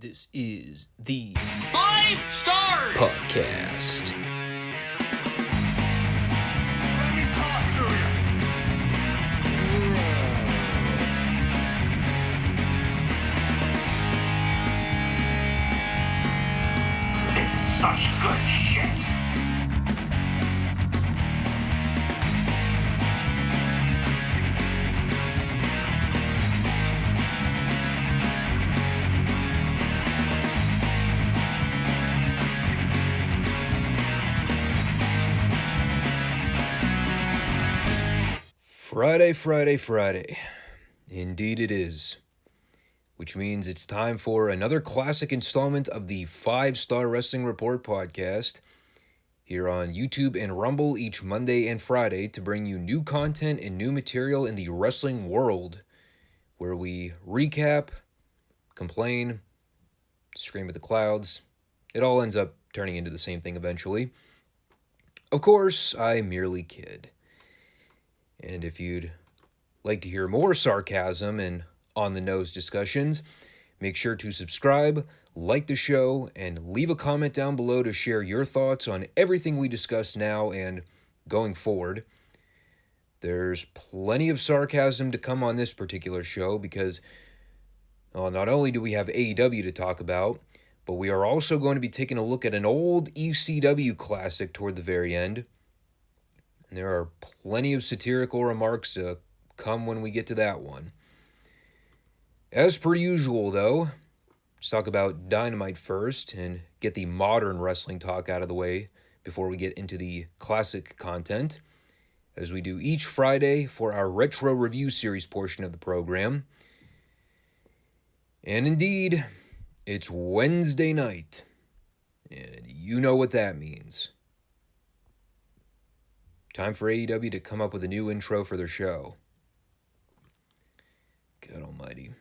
This is the Five Stars Podcast. Let me talk to you. This is such good shit. Friday. Indeed it is. Which means it's time for another classic installment of the Five Starr Wrestling Report podcast here on YouTube and Rumble each Monday and Friday to bring you new content and new material in the wrestling world, where we recap, complain, scream at the clouds. It all ends up turning into the same thing eventually. Of course, I merely kid. And if you'd like to hear more sarcasm and on-the-nose discussions, make sure to subscribe, like the show, and leave a comment down below to share your thoughts on everything we discuss now and going forward. There's plenty of sarcasm to come on this particular show because not only do we have AEW to talk about, but we are also going to be taking a look at an old ECW classic toward the very end. And there are plenty of satirical remarks to come when we get to that one. As per usual, though, let's talk about Dynamite first and get the modern wrestling talk out of the way before we get into the classic content, as we do each Friday for our retro review series portion of the program. And indeed, it's Wednesday night, and you know what that means. Time for AEW to come up with a new intro for their show. God almighty.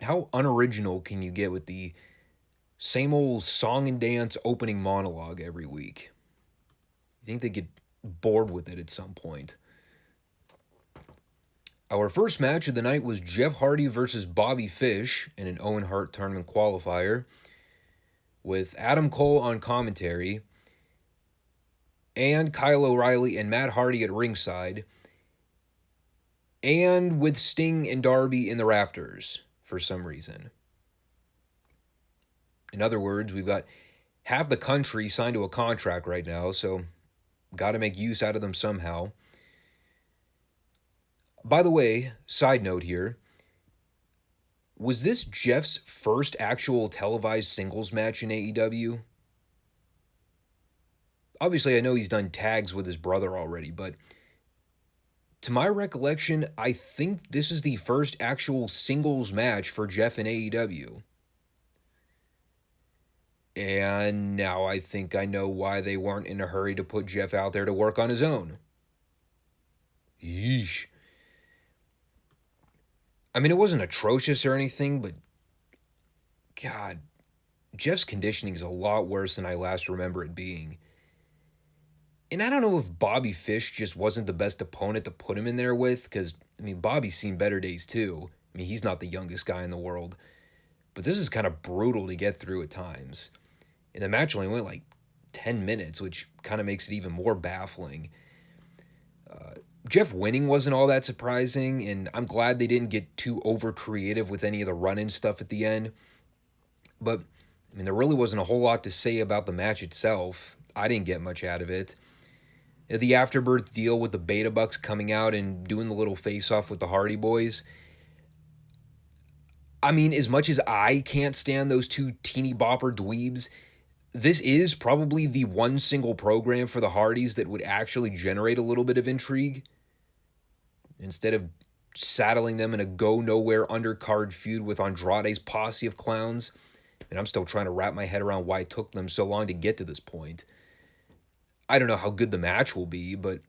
How unoriginal can you get with the same old song and dance opening monologue every week? You think they get bored with it at some point? Our first match of the night was Jeff Hardy versus Bobby Fish in an Owen Hart tournament qualifier, with Adam Cole on commentary and Kyle O'Reilly and Matt Hardy at ringside, and with Sting and Darby in the rafters for some reason. In other words, we've got half the country signed to a contract right now, so got to make use out of them somehow. By the way, side note here, was this Jeff's first actual televised singles match in AEW? Obviously, I know he's done tags with his brother already, but to my recollection, I think this is the first actual singles match for Jeff in AEW. And now I think I know why they weren't in a hurry to put Jeff out there to work on his own. Yeesh. I mean, it wasn't atrocious or anything, but God, Jeff's conditioning is a lot worse than I last remember it being. And I don't know if Bobby Fish just wasn't the best opponent to put him in there with, because, I mean, Bobby's seen better days too. I mean, he's not the youngest guy in the world. But this is kind of brutal to get through at times. And the match only went like 10 minutes, which kind of makes it even more baffling. Jeff winning wasn't all that surprising, and I'm glad they didn't get too over-creative with any of the run-in stuff at the end. But, I mean, there really wasn't a whole lot to say about the match itself. I didn't get much out of it. The afterbirth deal with the Beta Bucks coming out and doing the little face-off with the Hardy Boys. I mean, as much as I can't stand those two teeny bopper dweebs, this is probably the one single program for the Hardys that would actually generate a little bit of intrigue. Instead of saddling them in a go-nowhere undercard feud with Andrade's posse of clowns. And I'm still trying to wrap my head around why it took them so long to get to this point. I don't know how good the match will be, but,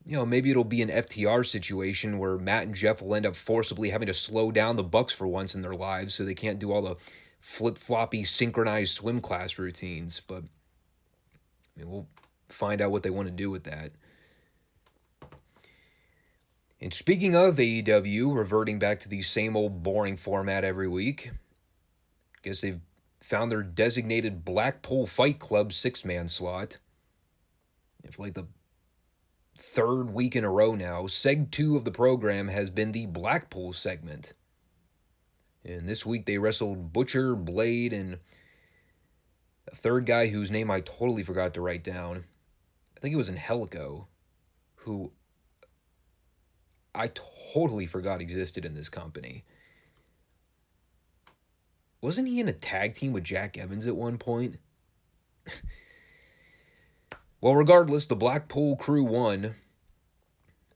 you know, maybe it'll be an FTR situation where Matt and Jeff will end up forcibly having to slow down the Bucks for once in their lives so they can't do all the flip-floppy synchronized swim class routines. But I mean, we'll find out what they want to do with that. And speaking of AEW, reverting back to the same old boring format every week, Guess they've found their designated Blackpool Fight Club 6-man slot. And for like the third week in a row now, Seg 2 of the program has been the Blackpool segment. And this week they wrestled Butcher, Blade, and a third guy whose name I totally forgot to write down. I think it was Angelico, who I totally forgot existed in this company. Wasn't he in a tag team with Jack Evans at one point? Well, regardless, the Blackpool crew won.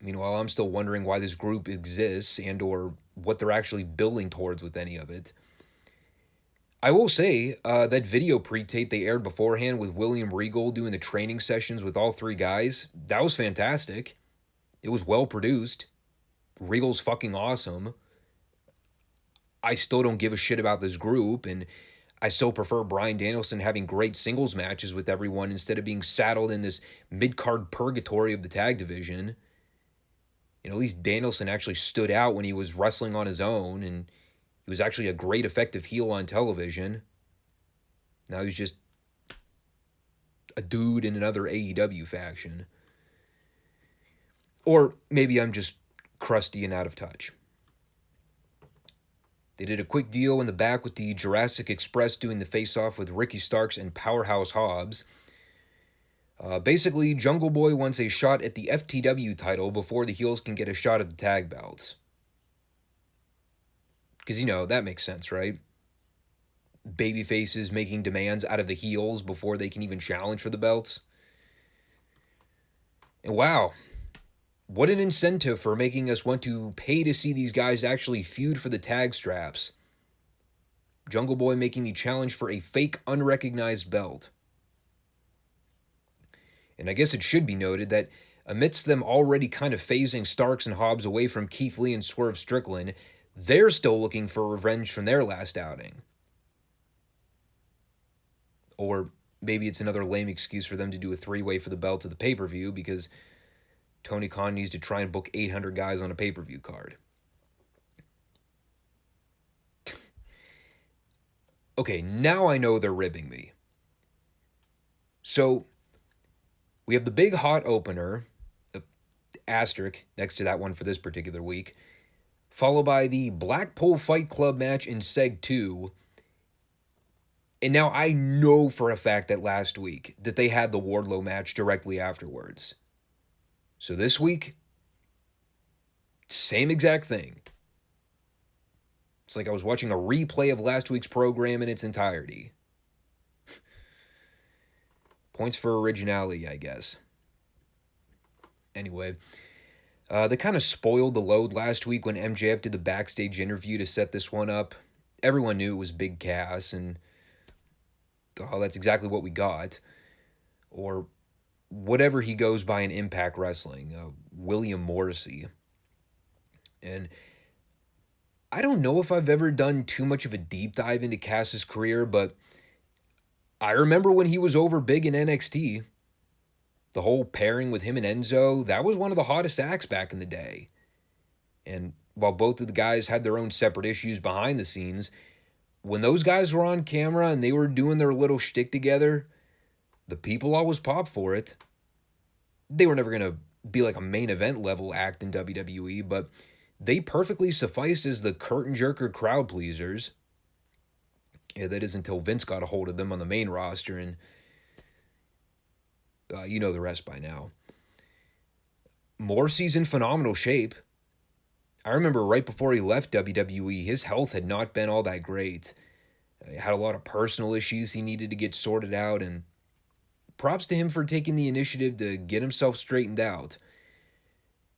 Meanwhile, I'm still wondering why this group exists and or what they're actually building towards with any of it. I will say, that video pre-tape they aired beforehand with William Regal doing the training sessions with all three guys, that was fantastic. It was well produced. Regal's fucking awesome. I still don't give a shit about this group, and I still prefer Bryan Danielson having great singles matches with everyone instead of being saddled in this mid-card purgatory of the tag division. You know, at least Danielson actually stood out when he was wrestling on his own, and he was actually a great effective heel on television. Now he's just a dude in another AEW faction. Or maybe I'm just crusty and out of touch. They did a quick deal in the back with the Jurassic Express doing the face-off with Ricky Starks and Powerhouse Hobbs. Basically, Jungle Boy wants a shot at the FTW title before the heels can get a shot at the tag belts. Because, you know, that makes sense, right? Babyfaces making demands out of the heels before they can even challenge for the belts. And wow, what an incentive for making us want to pay to see these guys actually feud for the tag straps. Jungle Boy making the challenge for a fake unrecognized belt. And I guess it should be noted that amidst them already kind of phasing Starks and Hobbs away from Keith Lee and Swerve Strickland, they're still looking for revenge from their last outing. Or maybe it's another lame excuse for them to do a three-way for the belt at the pay-per-view because Tony Khan needs to try and book 800 guys on a pay-per-view card. Okay, now I know they're ribbing me. So, we have the big hot opener, asterisk next to that one for this particular week, followed by the Blackpool Fight Club match in Seg 2. And now I know for a fact that last week that they had the Wardlow match directly afterwards. So this week, same exact thing. It's like I was watching a replay of last week's program in its entirety. Points for originality, I guess. Anyway, they kind of spoiled the load last week when MJF did the backstage interview to set this one up. Everyone knew it was Big Cass, and that's exactly what we got. Or whatever he goes by in Impact Wrestling, William Morrissey. And I don't know if I've ever done too much of a deep dive into Cass's career, but I remember when he was over big in NXT. The whole pairing with him and Enzo, that was one of the hottest acts back in the day. And while both of the guys had their own separate issues behind the scenes, when those guys were on camera and they were doing their little shtick together, the people always popped for it. They were never going to be like a main event level act in WWE, but they perfectly suffice as the curtain jerker crowd pleasers. Yeah, that is until Vince got a hold of them on the main roster, and you know the rest by now. Morrissey's in phenomenal shape. I remember right before he left WWE, his health had not been all that great. He had a lot of personal issues he needed to get sorted out, and props to him for taking the initiative to get himself straightened out.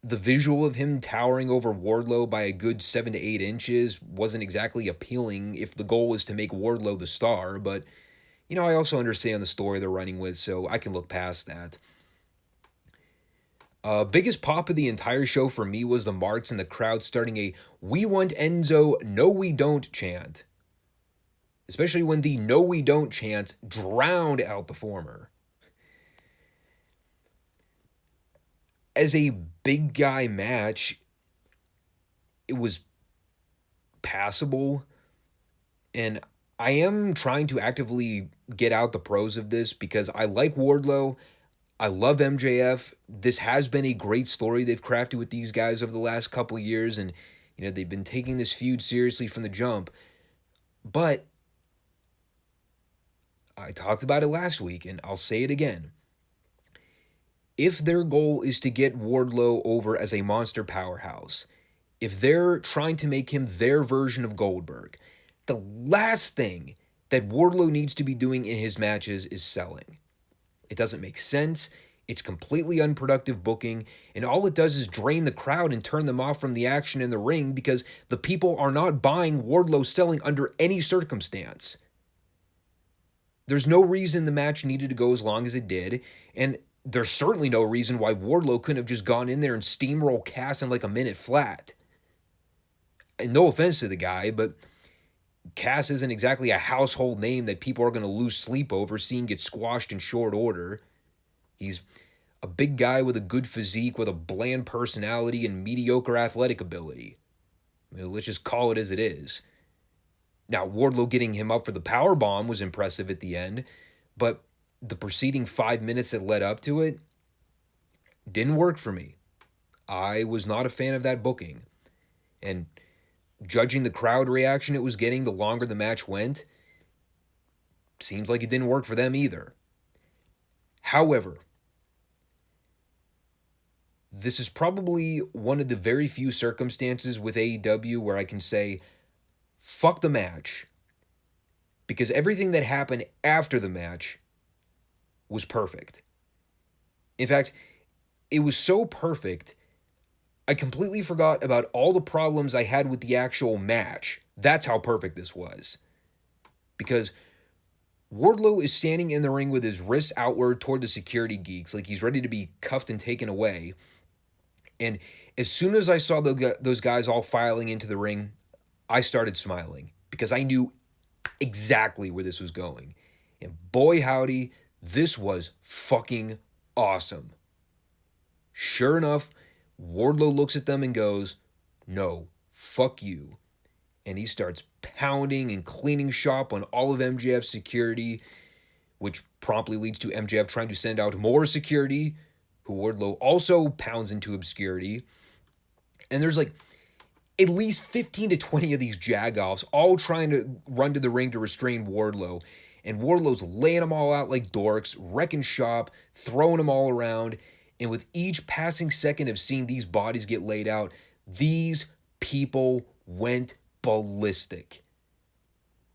The visual of him towering over Wardlow by a good 7 to 8 inches wasn't exactly appealing if the goal was to make Wardlow the star, but, you know, I also understand the story they're running with, so I can look past that. Biggest pop of the entire show for me was the marks and the crowd starting a "We want Enzo, no we don't" chant. Especially when the "no we don't" chant drowned out the former. As a big guy match, it was passable, and I am trying to actively get out the pros of this because I like Wardlow. I love MJF. This has been a great story they've crafted with these guys over the last couple years, and they've been taking this feud seriously from the jump. But I talked about it last week, and I'll say it again. If their goal is to get Wardlow over as a monster powerhouse, if they're trying to make him their version of Goldberg, the last thing that Wardlow needs to be doing in his matches is selling. It doesn't make sense. It's completely unproductive booking, and all it does is drain the crowd and turn them off from the action in the ring because the people are not buying Wardlow selling under any circumstance. There's no reason the match needed to go as long as it did, and there's certainly no reason why Wardlow couldn't have just gone in there and steamroll Cass in like a minute flat. And no offense to the guy, but Cass isn't exactly a household name that people are going to lose sleep over seeing get squashed in short order. He's a big guy with a good physique, with a bland personality and mediocre athletic ability. Let's just call it as it is. Now, Wardlow getting him up for the powerbomb was impressive at the end, but the preceding 5 minutes that led up to it didn't work for me. I was not a fan of that booking. And judging the crowd reaction it was getting the longer the match went, seems like it didn't work for them either. However, this is probably one of the very few circumstances with AEW where I can say, fuck the match, because everything that happened after the match was perfect. In fact, it was so perfect, I completely forgot about all the problems I had with the actual match. That's how perfect this was. Because Wardlow is standing in the ring with his wrists outward toward the security geeks, like he's ready to be cuffed and taken away. And as soon as I saw those guys all filing into the ring, I started smiling because I knew exactly where this was going. And boy howdy, this was fucking awesome. Sure enough, Wardlow looks at them and goes, "No, fuck you." And he starts pounding and cleaning shop on all of MJF's security, which promptly leads to MJF trying to send out more security, who Wardlow also pounds into obscurity. And there's like at least 15 to 20 of these jagoffs all trying to run to the ring to restrain Wardlow. And Wardlow's laying them all out like dorks, wrecking shop, throwing them all around. And with each passing second of seeing these bodies get laid out, these people went ballistic.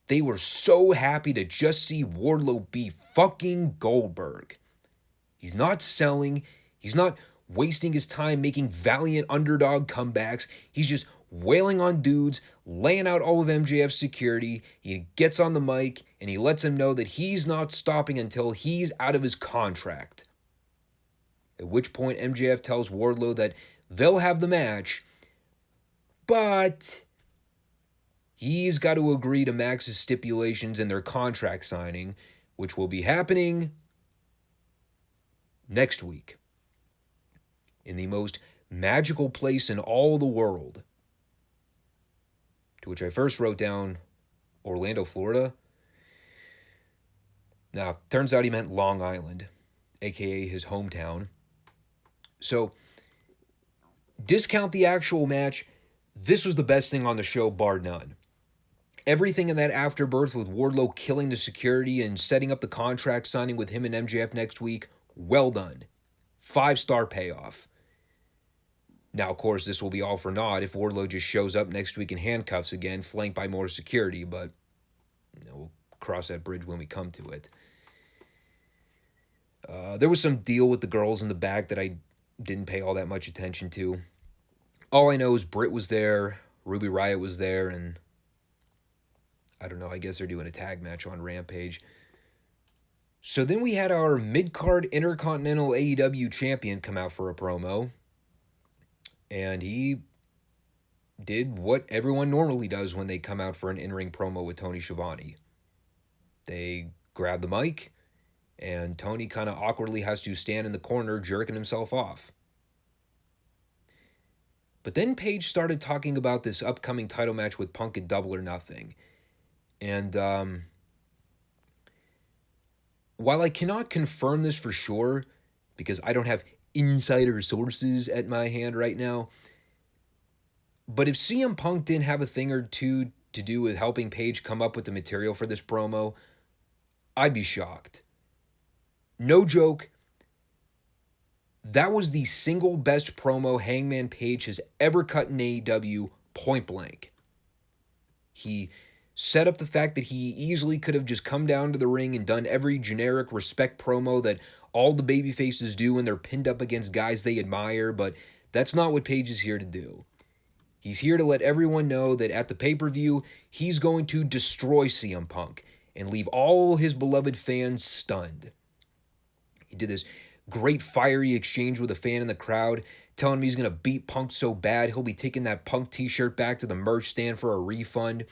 They were so happy to just see Wardlow be fucking Goldberg. He's not selling. He's not wasting his time making valiant underdog comebacks. He's just wailing on dudes, laying out all of MJF's security. He gets on the mic and he lets him know that he's not stopping until he's out of his contract. At which point MJF tells Wardlow that they'll have the match, but he's got to agree to Max's stipulations in their contract signing, which will be happening next week in the most magical place in all the world. To which I first wrote down Orlando, Florida. Now, turns out he meant Long Island, aka his hometown. So, discount the actual match. This was the best thing on the show, bar none. Everything in that afterbirth with Wardlow killing the security and setting up the contract signing with him and MJF next week, well done. 5-star payoff. Now, of course, this will be all for naught if Wardlow just shows up next week in handcuffs again, flanked by more security, but we'll cross that bridge when we come to it. There was some deal with the girls in the back that I didn't pay all that much attention to. All I know is Britt was there, Ruby Riott was there, and I don't know, I guess they're doing a tag match on Rampage. So then we had our mid-card Intercontinental AEW champion come out for a promo, and he did what everyone normally does when they come out for an in-ring promo with Tony Schiavone. They grab the mic, and Tony kind of awkwardly has to stand in the corner jerking himself off. But then Paige started talking about this upcoming title match with Punk at Double or Nothing. And while I cannot confirm this for sure, because I don't have insider sources at my hand right now, but if CM Punk didn't have a thing or two to do with helping Paige come up with the material for this promo, I'd be shocked. No joke. That was the single best promo Hangman Page has ever cut in AEW, point blank. He set up the fact that he easily could have just come down to the ring and done every generic respect promo that all the babyfaces do when they're pinned up against guys they admire, but that's not what Page is here to do. He's here to let everyone know that at the pay-per-view, he's going to destroy CM Punk and leave all his beloved fans stunned. He did this great fiery exchange with a fan in the crowd, telling him he's going to beat Punk so bad he'll be taking that Punk t-shirt back to the merch stand for a refund.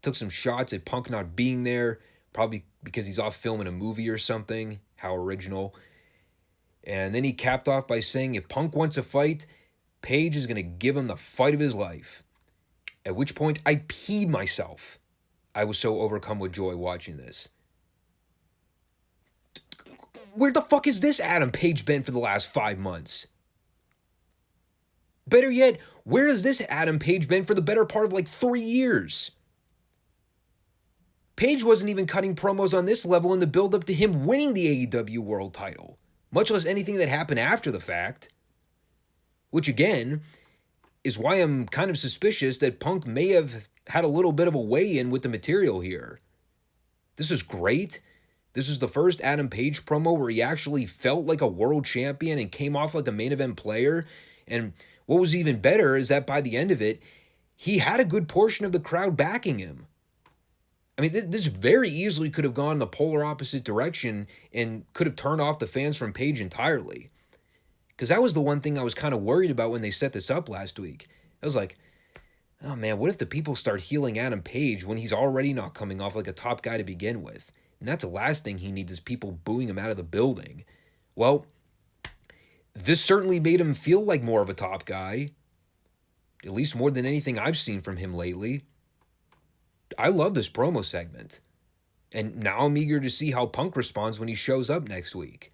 Took some shots at Punk not being there, probably because he's off filming a movie or something. How original. And then he capped off by saying if Punk wants a fight, Page is going to give him the fight of his life. At which point I peed myself. I was so overcome with joy watching this. Where the fuck is this Adam Page been for the last 5 months? Better yet, where has this Adam Page been for the better part of like 3 years? Page wasn't even cutting promos on this level in the build-up to him winning the AEW World title, much less anything that happened after the fact. Which, again, is why I'm kind of suspicious that Punk may have had a little bit of a weigh-in with the material here. This is great. This is the first Adam Page promo where he actually felt like a world champion and came off like a main event player. And what was even better is that by the end of it, he had a good portion of the crowd backing him. I mean, this very easily could have gone the polar opposite direction and could have turned off the fans from Page entirely. Because that was the one thing I was kind of worried about when they set this up last week. I was like, oh man, what if the people start healing Adam Page when he's already not coming off like a top guy to begin with? And that's the last thing he needs is people booing him out of the building. Well, this certainly made him feel like more of a top guy. At least more than anything I've seen from him lately. I love this promo segment. And now I'm eager to see how Punk responds when he shows up next week.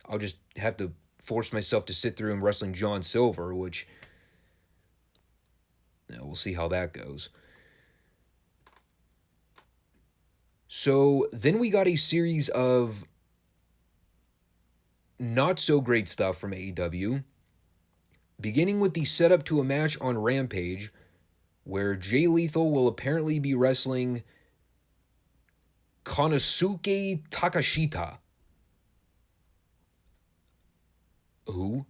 I'll just have to force myself to sit through him wrestling John Silver, which, we'll see how that goes. So then we got a series of not so great stuff from AEW, beginning with the setup to a match on Rampage, where Jay Lethal will apparently be wrestling Konosuke Takashita. Who?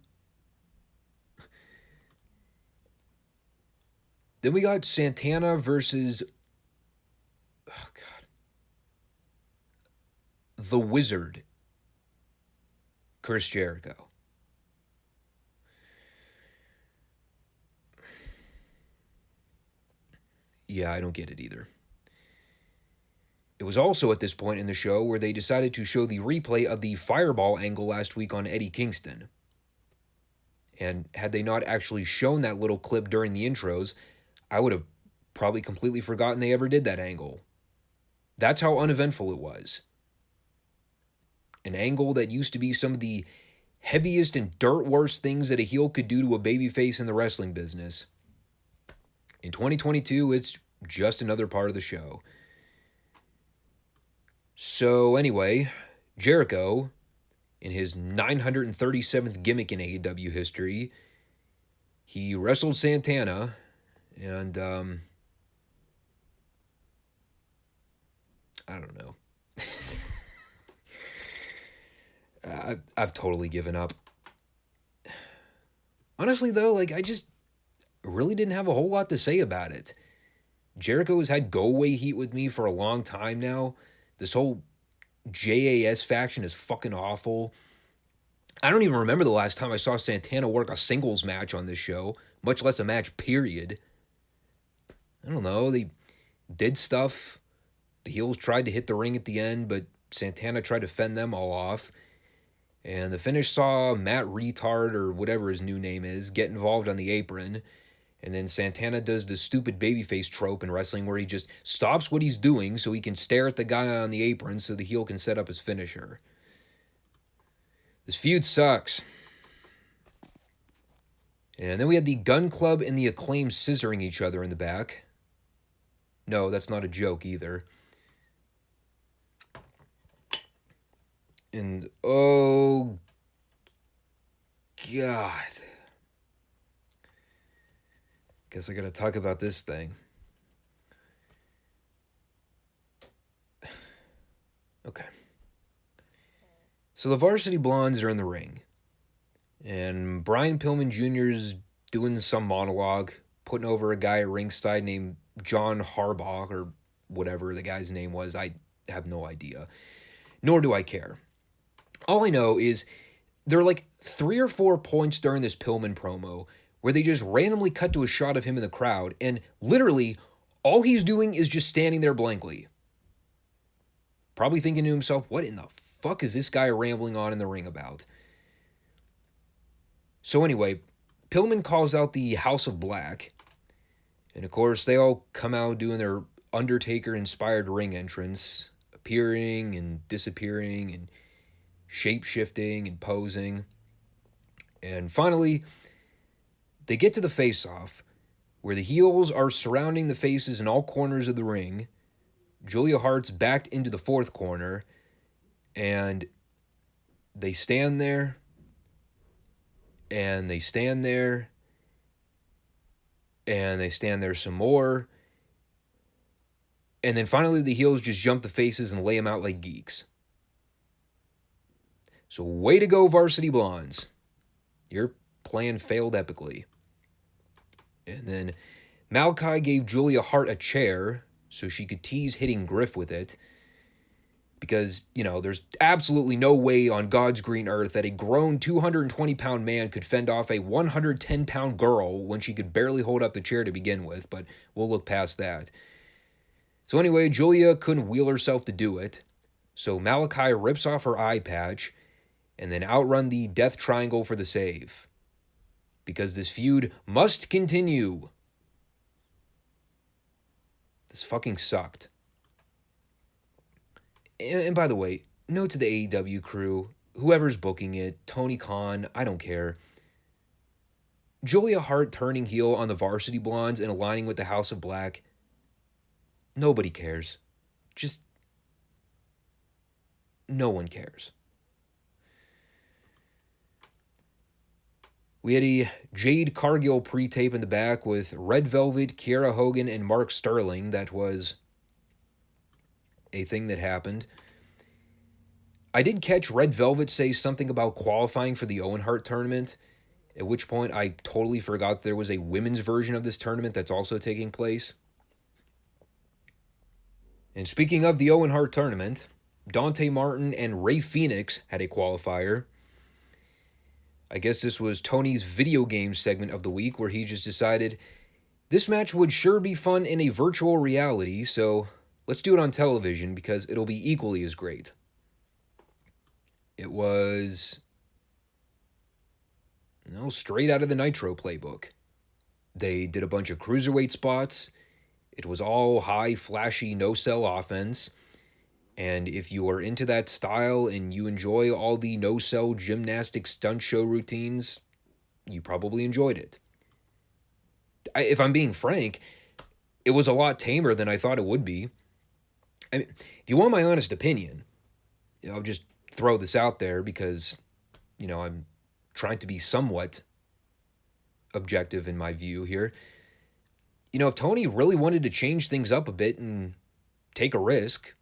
Then we got Santana versus, oh God, The Wizard, Chris Jericho. Yeah, I don't get it either. It was also at this point in the show where they decided to show the replay of the Fireball angle last week on Eddie Kingston. And had they not actually shown that little clip during the intros, I would have probably completely forgotten they ever did that angle. That's how uneventful it was. An angle that used to be some of the heaviest and dirt worst things that a heel could do to a babyface in the wrestling business. In 2022, it's just another part of the show. So anyway, Jericho, in his 937th gimmick in AEW history, he wrestled Santana, and I don't know. I've totally given up. Honestly, though, like, I just really didn't have a whole lot to say about it. Jericho has had go-away heat with me for a long time now. This whole JAS faction is fucking awful. I don't even remember the last time I saw Santana work a singles match on this show, much less a match, period. I don't know, they did stuff. The heels tried to hit the ring at the end, but Santana tried to fend them all off. And the finish saw Matt Retard, or whatever his new name is, get involved on the apron. And then Santana does the stupid babyface trope in wrestling where he just stops what he's doing so he can stare at the guy on the apron so the heel can set up his finisher. This feud sucks. And then we had the Gun Club and the Acclaim scissoring each other in the back. No, that's not a joke either. And oh God. Guess I gotta talk about this thing. Okay. So the Varsity Blondes are in the ring. And Brian Pillman Jr. is doing some monologue, putting over a guy at ringside named John Harbaugh, or whatever the guy's name was. I have no idea. Nor do I care. All I know is there are like 3 or 4 points during this Pillman promo where they just randomly cut to a shot of him in the crowd, and literally all he's doing is just standing there blankly. Probably thinking to himself, what in the fuck is this guy rambling on in the ring about? So anyway, Pillman calls out the House of Black, and of course they all come out doing their Undertaker-inspired ring entrance, appearing and disappearing and shape-shifting and posing. And finally, they get to the face-off, where the heels are surrounding the faces in all corners of the ring. Julia Hart's backed into the 4th corner, and they stand there, and they stand there, and they stand there some more, and then finally the heels just jump the faces and lay them out like geeks. So way to go, Varsity Blondes. Your plan failed epically. And then Malachi gave Julia Hart a chair so she could tease hitting Griff with it. Because, there's absolutely no way on God's green earth that a grown 220-pound man could fend off a 110-pound girl when she could barely hold up the chair to begin with, but we'll look past that. So anyway, Julia couldn't wheel herself to do it, so Malachi rips off her eye patch and then outrun the Death Triangle for the save. Because this feud must continue. This fucking sucked. And by the way, note to the AEW crew, whoever's booking it, Tony Khan, I don't care. Julia Hart turning heel on the Varsity Blondes and aligning with the House of Black, nobody cares. Just, no one cares. We had a Jade Cargill pre-tape in the back with Red Velvet, Kiera Hogan, and Mark Sterling. That was a thing that happened. I did catch Red Velvet say something about qualifying for the Owen Hart tournament, at which point I totally forgot there was a women's version of this tournament that's also taking place. And speaking of the Owen Hart tournament, Dante Martin and Ray Phoenix had a qualifier. I guess this was Tony's video game segment of the week where he just decided this match would sure be fun in a virtual reality, so let's do it on television because it'll be equally as great. It was straight out of the Nitro playbook. They did a bunch of cruiserweight spots. It was all high, flashy, no-sell offense. And if you are into that style and you enjoy all the no-sell gymnastic stunt show routines, you probably enjoyed it. If I'm being frank, it was a lot tamer than I thought it would be. I mean, if you want my honest opinion, I'll just throw this out there because, I'm trying to be somewhat objective in my view here. If Tony really wanted to change things up a bit and take a risk,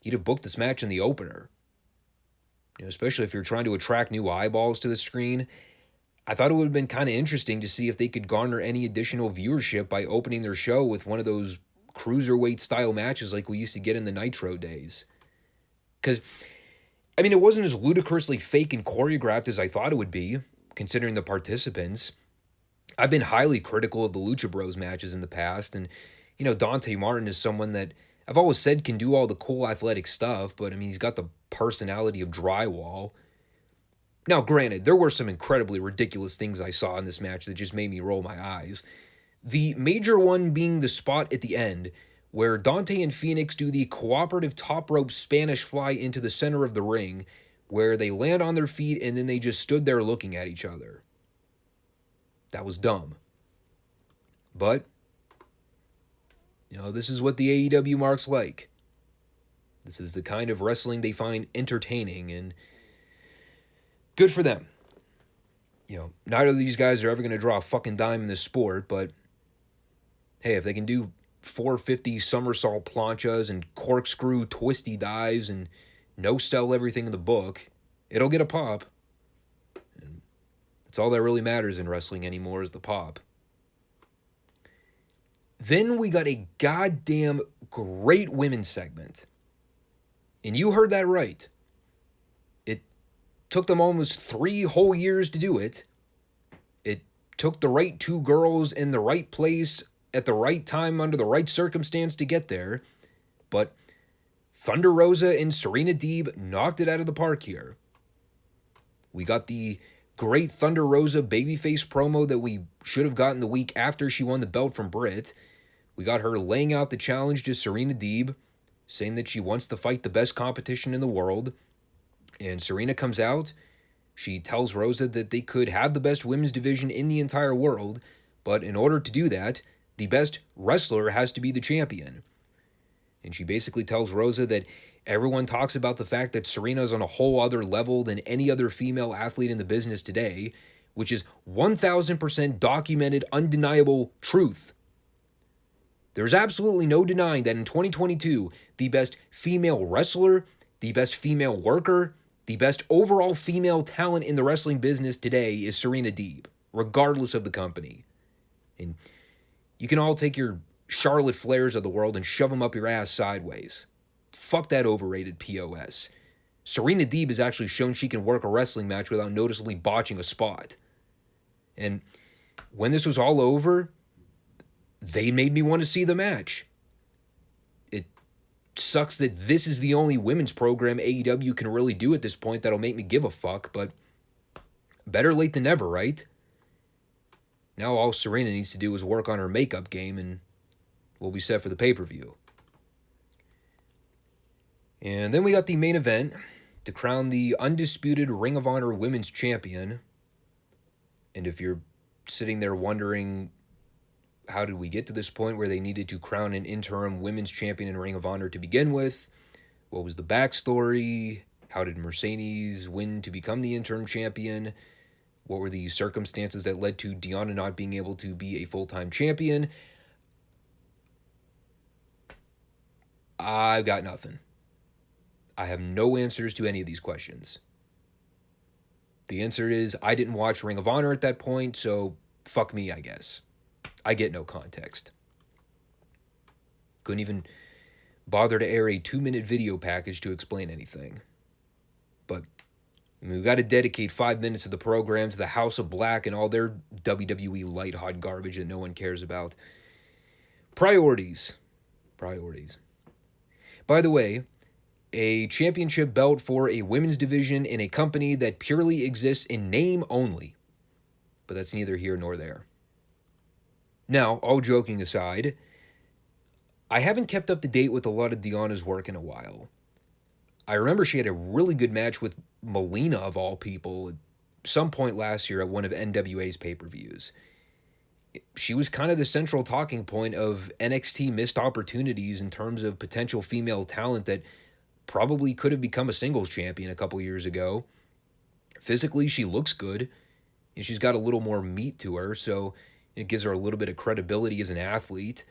he'd have booked this match in the opener. Especially if you're trying to attract new eyeballs to the screen. I thought it would have been kind of interesting to see if they could garner any additional viewership by opening their show with one of those cruiserweight style matches like we used to get in the Nitro days. Because, it wasn't as ludicrously fake and choreographed as I thought it would be, considering the participants. I've been highly critical of the Lucha Bros matches in the past, and, Dante Martin is someone that I've always said can do all the cool athletic stuff, but he's got the personality of drywall. Now, granted, there were some incredibly ridiculous things I saw in this match that just made me roll my eyes. The major one being the spot at the end, where Dante and Phoenix do the cooperative top rope Spanish fly into the center of the ring, where they land on their feet and then they just stood there looking at each other. That was dumb. But, this is what the AEW marks like. This is the kind of wrestling they find entertaining, and good for them. Neither of these guys are ever going to draw a fucking dime in this sport, but hey, if they can do 450 somersault planchas and corkscrew twisty dives and no-sell everything in the book, it'll get a pop. And it's all that really matters in wrestling anymore is the pop. Then we got a goddamn great women's segment. And you heard that right. It took them almost 3 whole years to do it. It took the right 2 girls in the right place at the right time under the right circumstance to get there. But Thunder Rosa and Serena Deeb knocked it out of the park here. We got the great Thunder Rosa babyface promo that we should have gotten the week after she won the belt from Britt. We got her laying out the challenge to Serena Deeb, saying that she wants to fight the best competition in the world. And Serena comes out. She tells Rosa that they could have the best women's division in the entire world, but in order to do that, the best wrestler has to be the champion. And she basically tells Rosa that everyone talks about the fact that Serena's on a whole other level than any other female athlete in the business today, which is 1000% documented, undeniable truth. There's absolutely no denying that in 2022, the best female wrestler, the best female worker, the best overall female talent in the wrestling business today is Serena Deeb, regardless of the company. And you can all take your Charlotte Flairs of the world and shove them up your ass sideways. Fuck that overrated POS. Serena Deeb has actually shown she can work a wrestling match without noticeably botching a spot. And when this was all over, they made me want to see the match. It sucks that this is the only women's program AEW can really do at this point that'll make me give a fuck, but better late than never, right? Now all Serena needs to do is work on her makeup game and we'll be set for the pay-per-view. And then we got the main event to crown the undisputed Ring of Honor Women's Champion. And if you're sitting there wondering, how did we get to this point where they needed to crown an interim women's champion in Ring of Honor to begin with? What was the backstory? How did Mercedes win to become the interim champion? What were the circumstances that led to Deonna not being able to be a full-time champion? I've got nothing. I have no answers to any of these questions. The answer is I didn't watch Ring of Honor at that point, so fuck me, I guess. I get no context. Couldn't even bother to air a 2-minute video package to explain anything. But we've got to dedicate 5 minutes of the program to the House of Black and all their WWE light hot garbage that no one cares about. Priorities. By the way, a championship belt for a women's division in a company that purely exists in name only. But that's neither here nor there. Now, all joking aside, I haven't kept up to date with a lot of Deonna's work in a while. I remember she had a really good match with Melina, of all people, at some point last year at one of NWA's pay-per-views. She was kind of the central talking point of NXT missed opportunities in terms of potential female talent that probably could have become a singles champion a couple years ago. Physically, she looks good, and she's got a little more meat to her, so it gives her a little bit of credibility as an athlete.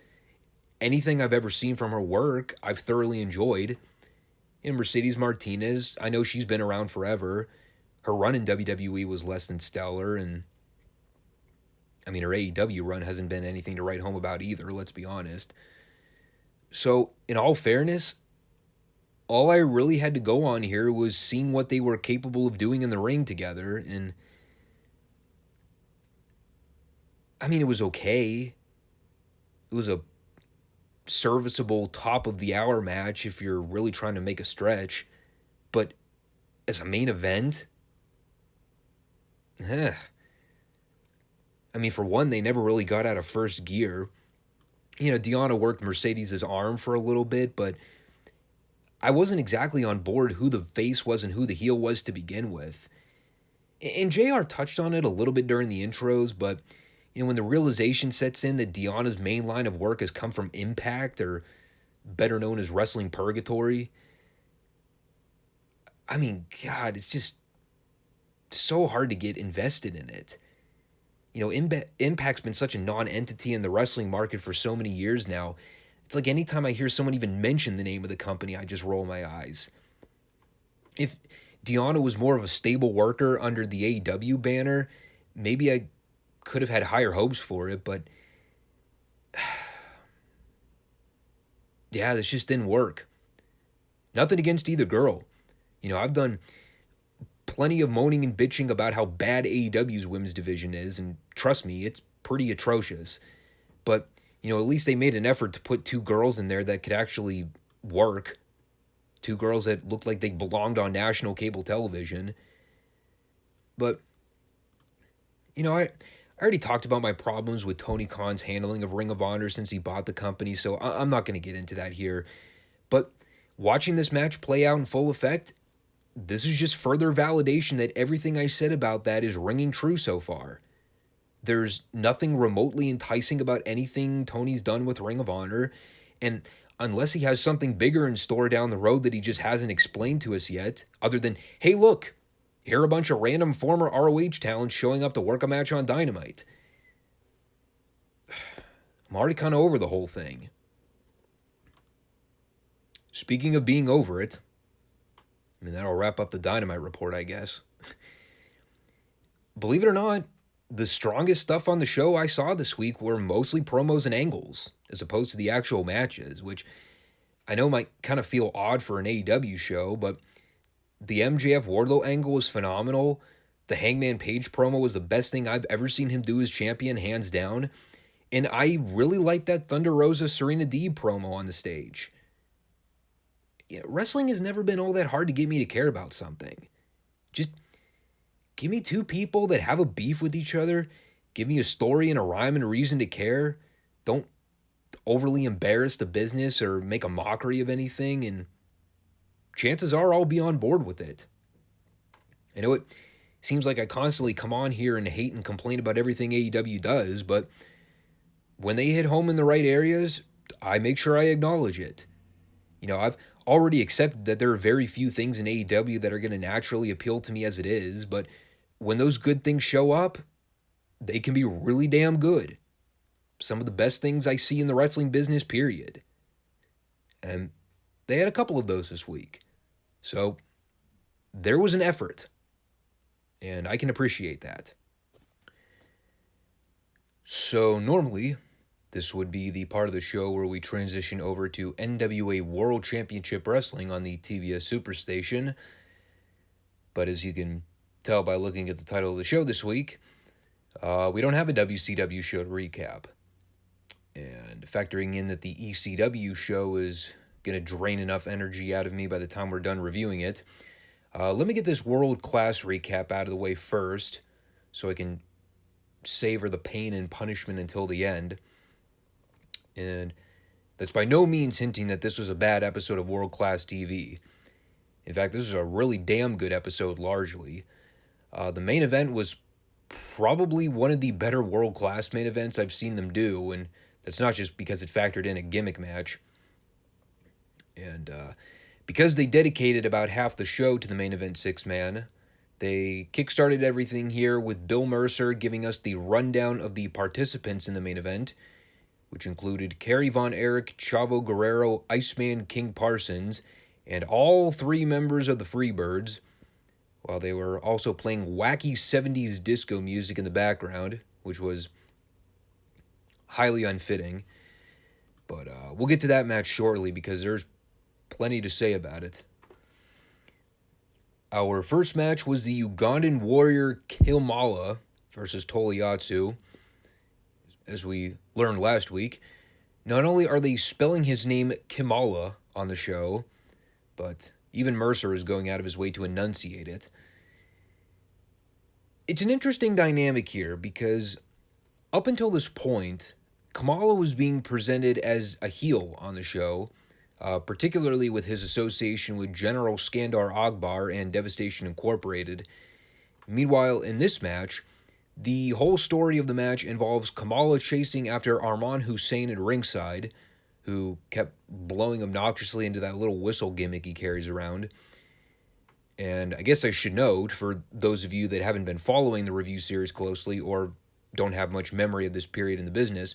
Anything I've ever seen from her work, I've thoroughly enjoyed. And Mercedes Martinez, I know she's been around forever. Her run in WWE was less than stellar, and her AEW run hasn't been anything to write home about either, let's be honest. So, in all fairness, all I really had to go on here was seeing what they were capable of doing in the ring together, and it was okay. It was a serviceable top-of-the-hour match if you're really trying to make a stretch. But as a main event, I mean, for one, they never really got out of first gear. Deanna worked Mercedes' arm for a little bit, but I wasn't exactly on board who the face was and who the heel was to begin with. And JR touched on it a little bit during the intros, but when the realization sets in that Deanna's main line of work has come from Impact, or better known as Wrestling Purgatory, I mean, God, it's just so hard to get invested in it. Impact's been such a non-entity in the wrestling market for so many years now. It's like anytime I hear someone even mention the name of the company, I just roll my eyes. If Deanna was more of a stable worker under the AEW banner, maybe I could have had higher hopes for it, but yeah, this just didn't work. Nothing against either girl. I've done plenty of moaning and bitching about how bad AEW's women's division is, and trust me, it's pretty atrocious. But, at least they made an effort to put two girls in there that could actually work. Two girls that looked like they belonged on national cable television. But, I already talked about my problems with Tony Khan's handling of Ring of Honor since he bought the company, so I'm not going to get into that here. But watching this match play out in full effect, this is just further validation that everything I said about that is ringing true so far. There's nothing remotely enticing about anything Tony's done with Ring of Honor, and unless he has something bigger in store down the road that he just hasn't explained to us yet, other than, hey, look, here are a bunch of random former ROH talents showing up to work a match on Dynamite. I'm already kind of over the whole thing. Speaking of being over it, I mean, that'll wrap up the Dynamite report, I guess. Believe it or not, the strongest stuff on the show I saw this week were mostly promos and angles, as opposed to the actual matches, which I know might kind of feel odd for an AEW show, but the MJF Wardlow angle was phenomenal. The Hangman Page promo was the best thing I've ever seen him do as champion, hands down. And I really liked that Thunder Rosa Serena Deeb promo on the stage. Wrestling has never been all that hard to get me to care about something. Just give me two people that have a beef with each other. Give me a story and a rhyme and a reason to care. Don't overly embarrass the business or make a mockery of anything, and chances are I'll be on board with it. I know it seems like I constantly come on here and hate and complain about everything AEW does, but when they hit home in the right areas, I make sure I acknowledge it. I've already accepted that there are very few things in AEW that are going to naturally appeal to me as it is, but when those good things show up, they can be really damn good. Some of the best things I see in the wrestling business, period. And they had a couple of those this week. So there was an effort, and I can appreciate that. So normally, this would be the part of the show where we transition over to NWA World Championship Wrestling on the TBS Superstation. But as you can tell by looking at the title of the show this week, we don't have a WCW show to recap. And factoring in that the ECW show is going to drain enough energy out of me by the time we're done reviewing it, let me get this world-class recap out of the way first so I can savor the pain and punishment until the end. And that's by no means hinting that this was a bad episode of world-class TV. In fact, this was a really damn good episode largely. The main event was probably one of the better world-class main events I've seen them do, and that's not just because it factored in a gimmick match. And because they dedicated about half the show to the main event six-man, they kickstarted everything here with Bill Mercer giving us the rundown of the participants in the main event, which included Kerry Von Erich, Chavo Guerrero, Iceman King Parsons, and all three members of the Freebirds, while they were also playing wacky 70s disco music in the background, which was highly unfitting. But we'll get to that match shortly because there's plenty to say about it. Our first match was the Ugandan warrior Kilmala versus Tolyatsu. As we learned last week, not only are they spelling his name Kimala on the show, but even Mercer is going out of his way to enunciate it. It's an interesting dynamic here because up until this point, Kamala was being presented as a heel on the show, particularly with his association with General Skandar Akbar and Devastation Incorporated. Meanwhile, in this match, the whole story of the match involves Kamala chasing after Arman Hussein at ringside, who kept blowing obnoxiously into that little whistle gimmick he carries around. And I guess I should note, for those of you that haven't been following the review series closely or don't have much memory of this period in the business,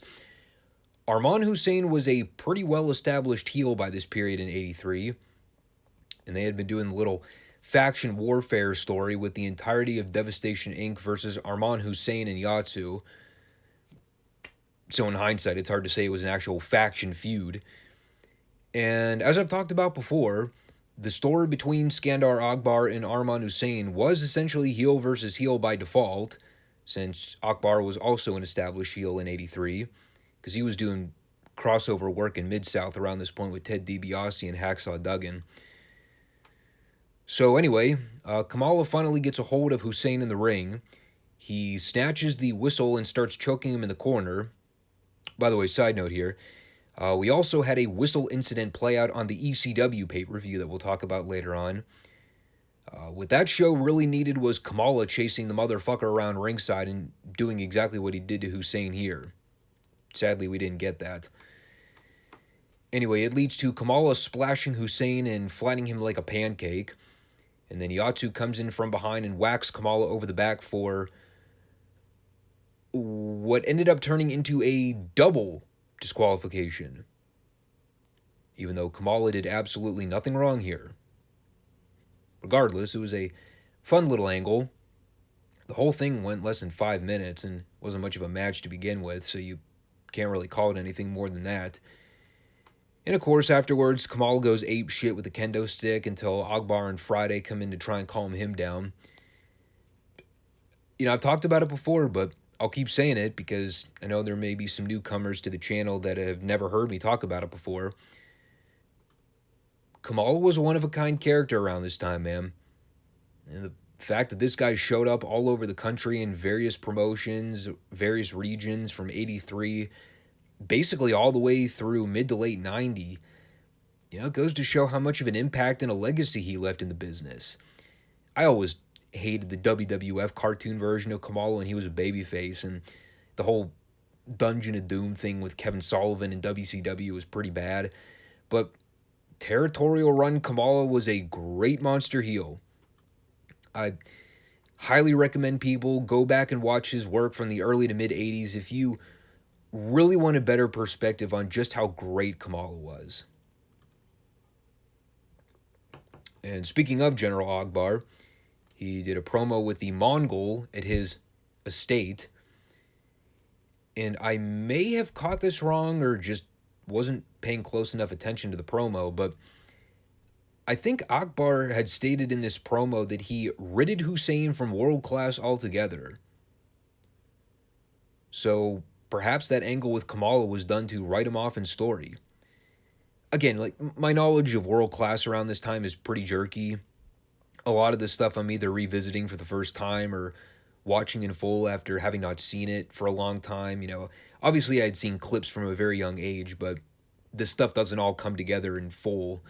Arman Hussein was a pretty well-established heel by this period in '83, and they had been doing the little faction warfare story with the entirety of Devastation Inc. versus Arman Hussein and Yatsu. So in hindsight, it's hard to say it was an actual faction feud. And as I've talked about before, the story between Skandar Akbar and Arman Hussein was essentially heel versus heel by default, since Akbar was also an established heel in '83, because he was doing crossover work in Mid-South around this point with Ted DiBiase and Hacksaw Duggan. So anyway, Kamala finally gets a hold of Hussein in the ring. He snatches the whistle and starts choking him in the corner. By the way, side note here, we also had a whistle incident play out on the ECW pay-per-view that we'll talk about later on. What that show really needed was Kamala chasing the motherfucker around ringside and doing exactly what he did to Hussein here. Sadly, we didn't get that. Anyway, it leads to Kamala splashing Hussein and flattening him like a pancake. And then Yatsu comes in from behind and whacks Kamala over the back for what ended up turning into a double disqualification, even though Kamala did absolutely nothing wrong here. Regardless, it was a fun little angle. The whole thing went less than 5 minutes and wasn't much of a match to begin with, so you can't really call it anything more than that. And of course, afterwards, Kamala goes ape shit with the kendo stick until Akbar and Friday come in to try and calm him down. You know, I've talked about it before, but I'll keep saying it because I know there may be some newcomers to the channel that have never heard me talk about it before. Kamala was a one-of-a-kind character around this time, man. And the fact that this guy showed up all over the country in various promotions, various regions from '83, basically all the way through mid to late '90, you know, it goes to show how much of an impact and a legacy he left in the business. I always hated the WWF cartoon version of Kamala when he was a babyface, and the whole Dungeon of Doom thing with Kevin Sullivan and WCW was pretty bad. But Territorial Run Kamala was a great monster heel. I highly recommend people go back and watch his work from the early to mid '80s if you really want a better perspective on just how great Kamala was. And speaking of General Akbar, he did a promo with the Mongol at his estate. And I may have caught this wrong or just wasn't paying close enough attention to the promo, but I think Akbar had stated in this promo that he ridded Hussein from world class altogether. So perhaps that angle with Kamala was done to write him off in story. Again, like, my knowledge of world class around this time is pretty jerky. A lot of this stuff I'm either revisiting for the first time or watching in full after having not seen it for a long time. You know, obviously I had seen clips from a very young age, but this stuff doesn't all come together in full.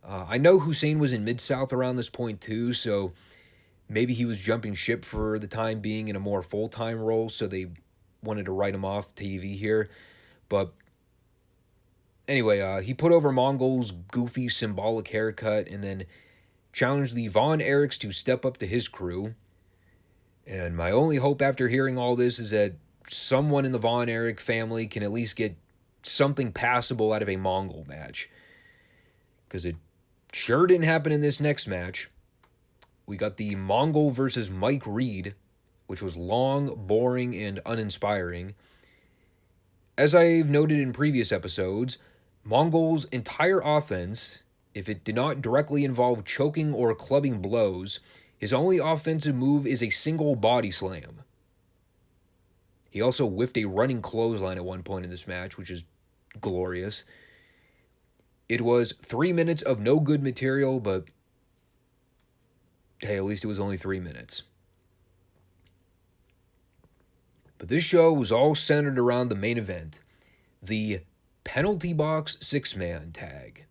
I know Hussein was in Mid-South around this point too, so maybe he was jumping ship for the time being in a more full-time role, so they wanted to write him off TV here. But anyway, he put over Mongol's goofy symbolic haircut and then challenged the Von Erichs to step up to his crew. And my only hope after hearing all this is that someone in the Von Erich family can at least get something passable out of a Mongol match. Because it sure didn't happen in this next match. We got the Mongol versus Mike Reed, which was long, boring, and uninspiring. As I've noted in previous episodes, Mongol's entire offense, if it did not directly involve choking or clubbing blows, his only offensive move is a single body slam. He also whiffed a running clothesline at one point in this match, which is glorious. It was 3 minutes of no good material, but hey, at least it was only 3 minutes. But this show was all centered around the main event, the penalty box six-man tag.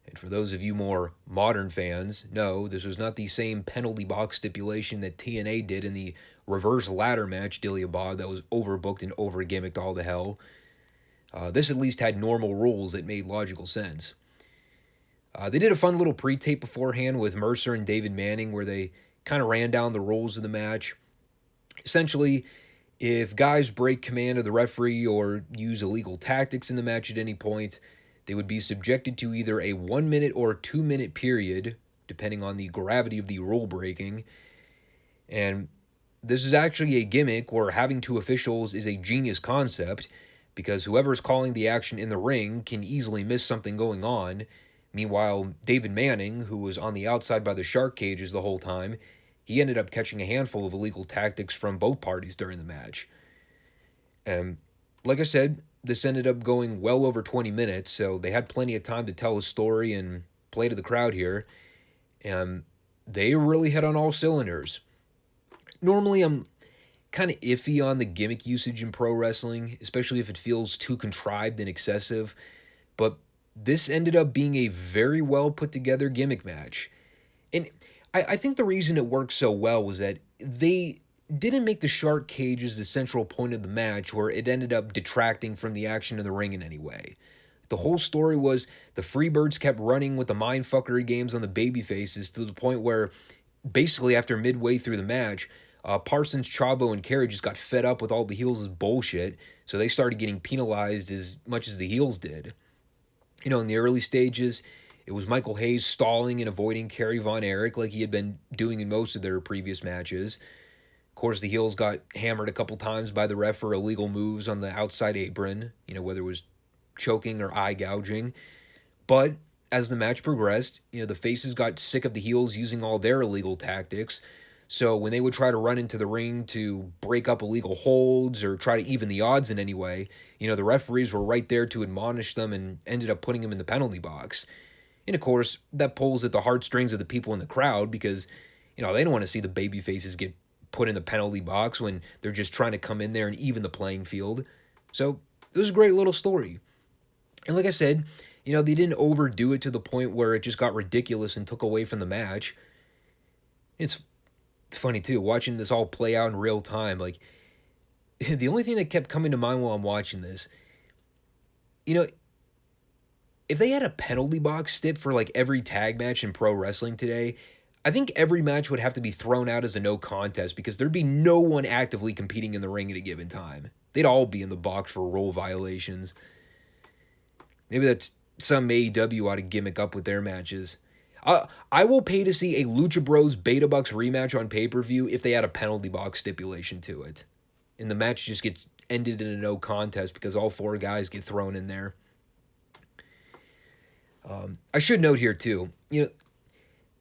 And for those of you more modern fans, no, this was not the same penalty box stipulation that TNA did in the reverse ladder match, Delia Bob, that was overbooked and over-gimmicked all to hell. This at least had normal rules that made logical sense. They did a fun little pre-tape beforehand with Mercer and David Manning where they kind of ran down the rules of the match. Essentially, if guys break command of the referee or use illegal tactics in the match at any point, they would be subjected to either a 1 minute or 2 minute period, depending on the gravity of the rule breaking. And this is actually a gimmick where having two officials is a genius concept, because whoever's calling the action in the ring can easily miss something going on. Meanwhile, David Manning, who was on the outside by the shark cages the whole time, he ended up catching a handful of illegal tactics from both parties during the match. And like I said, this ended up going well over 20 minutes, so they had plenty of time to tell a story and play to the crowd here. And they really hit on all cylinders. Normally, I'm kind of iffy on the gimmick usage in pro wrestling, especially if it feels too contrived and excessive. But this ended up being a very well put together gimmick match. And I think the reason it worked so well was that they didn't make the shark cages the central point of the match where it ended up detracting from the action in the ring in any way. The whole story was the Freebirds kept running with the mindfuckery games on the babyfaces to the point where basically after midway through the match, Parsons, Chavo, and Carey just got fed up with all the heels' bullshit, so they started getting penalized as much as the heels did. You know, in the early stages, it was Michael Hayes stalling and avoiding Kerry Von Erich like he had been doing in most of their previous matches. Of course, the heels got hammered a couple times by the ref for illegal moves on the outside apron, you know, whether it was choking or eye gouging. But as the match progressed, you know, the faces got sick of the heels using all their illegal tactics. So when they would try to run into the ring to break up illegal holds or try to even the odds in any way, you know, the referees were right there to admonish them and ended up putting them in the penalty box. And of course, that pulls at the heartstrings of the people in the crowd because, you know, they don't want to see the baby faces get put in the penalty box when they're just trying to come in there and even the playing field. So it was a great little story. And like I said, you know, they didn't overdo it to the point where it just got ridiculous and took away from the match. It's funny too, watching this all play out in real time. Like, the only thing that kept coming to mind while I'm watching this, you know, if they had a penalty box stip for like every tag match in pro wrestling today, I think every match would have to be thrown out as a no contest because there'd be no one actively competing in the ring at a given time. They'd all be in the box for rule violations. Maybe that's some AEW ought to gimmick up with their matches. I will pay to see a Lucha Bros Beta Bucks rematch on pay-per-view if they had a penalty box stipulation to it. And the match just gets ended in a no contest because all four guys get thrown in there. I should note here too, you know,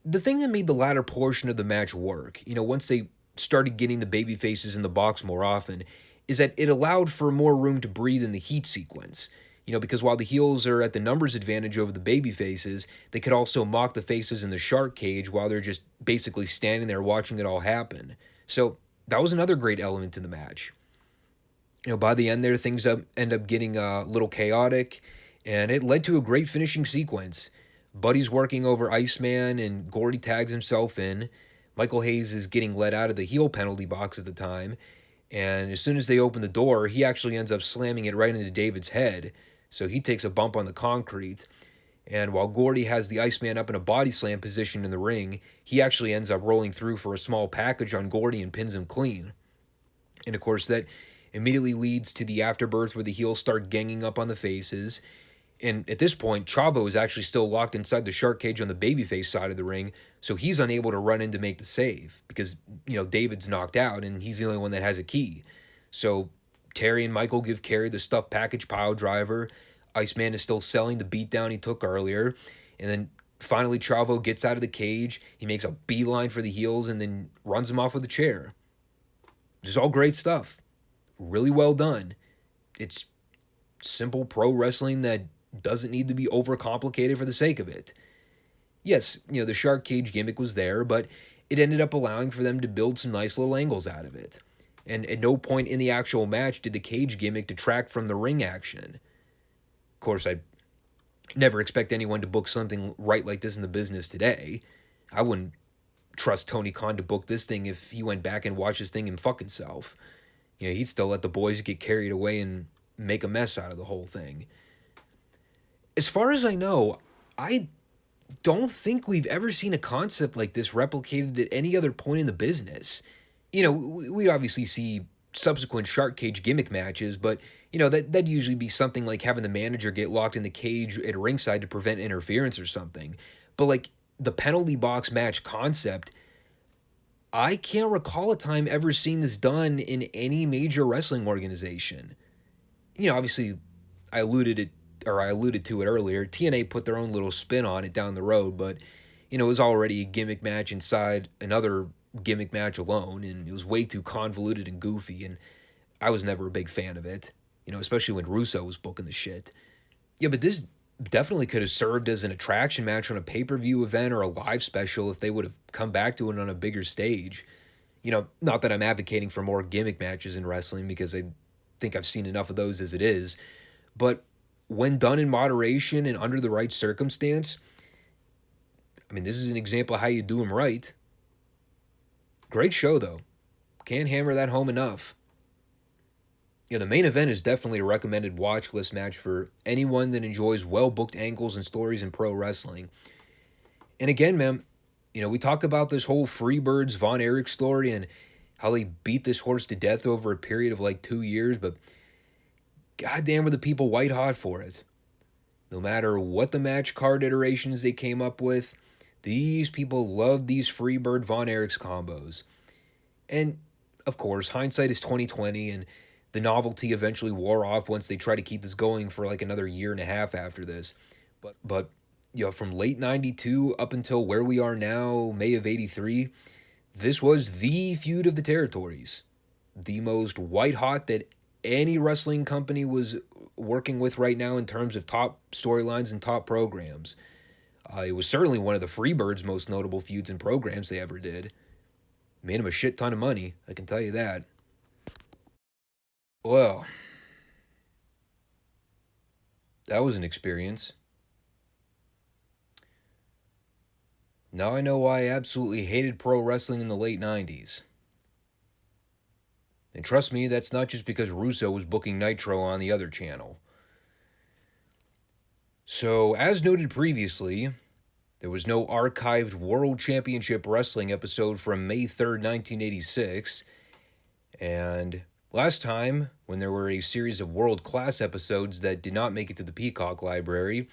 the thing that made the latter portion of the match work, you know, once they started getting the baby faces in the box more often, is that it allowed for more room to breathe in the heat sequence. You know, because while the heels are at the numbers advantage over the baby faces, they could also mock the faces in the shark cage while they're just basically standing there watching it all happen. So that was another great element to the match. You know, by the end there, things end up getting a little chaotic, and it led to a great finishing sequence. Buddy's working over Iceman, and Gordy tags himself in. Michael Hayes is getting let out of the heel penalty box at the time, and as soon as they open the door, he actually ends up slamming it right into David's head. So he takes a bump on the concrete, and while Gordy has the Iceman up in a body slam position in the ring, he actually ends up rolling through for a small package on Gordy and pins him clean. And of course, that immediately leads to the afterbirth where the heels start ganging up on the faces. And at this point, Chavo is actually still locked inside the shark cage on the babyface side of the ring, so he's unable to run in to make the save because, you know, David's knocked out and he's the only one that has a key. So Terry and Michael give Carey the stuffed package pile driver. Iceman is still selling the beatdown he took earlier. And then finally Chavo gets out of the cage. He makes a beeline for the heels and then runs them off with a chair. Just all great stuff. Really well done. It's simple pro wrestling that doesn't need to be overcomplicated for the sake of it. Yes, you know, the shark cage gimmick was there, but it ended up allowing for them to build some nice little angles out of it. And at no point in the actual match did the cage gimmick detract from the ring action. Of course, I never expect anyone to book something right like this in the business today. I wouldn't trust Tony Khan to book this thing if he went back and watched this thing and fuck himself. He'd still let the boys get carried away and make a mess out of the whole thing. As far as I know, I don't think we've ever seen a concept like this replicated at any other point in the business. We obviously see subsequent shark cage gimmick matches, but that'd usually be something like having the manager get locked in the cage at ringside to prevent interference or something. But like the penalty box match concept, I can't recall a time ever seeing this done in any major wrestling organization. Obviously, I alluded to it earlier. TNA put their own little spin on it down the road, but it was already a gimmick match inside another gimmick match alone, and it was way too convoluted and goofy, and I was never a big fan of it, especially when Russo was booking the shit. Yeah, but this definitely could have served as an attraction match on a pay-per-view event or a live special if they would have come back to it on a bigger stage. Not that I'm advocating for more gimmick matches in wrestling, because I think I've seen enough of those as it is, but when done in moderation and under the right circumstance, this is an example of how you do them right. Great show, though. Can't hammer that home enough. The main event is definitely a recommended watch list match for anyone that enjoys well-booked angles and stories in pro wrestling. And again, man, we talk about this whole Freebirds Von Erich story and how they beat this horse to death over a period of like 2 years, but goddamn were the people white hot for it. No matter what the match card iterations they came up with, these people loved these Freebird Von Erichs combos. And of course, hindsight is 2020, and the novelty eventually wore off once they tried to keep this going for like another year and a half after this. But from late 92 up until where we are now, May of 83, this was the feud of the territories. The most white hot that any wrestling company was working with right now in terms of top storylines and top programs. It was certainly one of the Freebirds' most notable feuds and programs they ever did. Made him a shit ton of money, I can tell you that. Well, that was an experience. Now I know why I absolutely hated pro wrestling in the late 90s. And trust me, that's not just because Russo was booking Nitro on the other channel. So, as noted previously, there was no archived World Championship Wrestling episode from May 3rd, 1986. And last time, when there were a series of world-class episodes that did not make it to the Peacock library,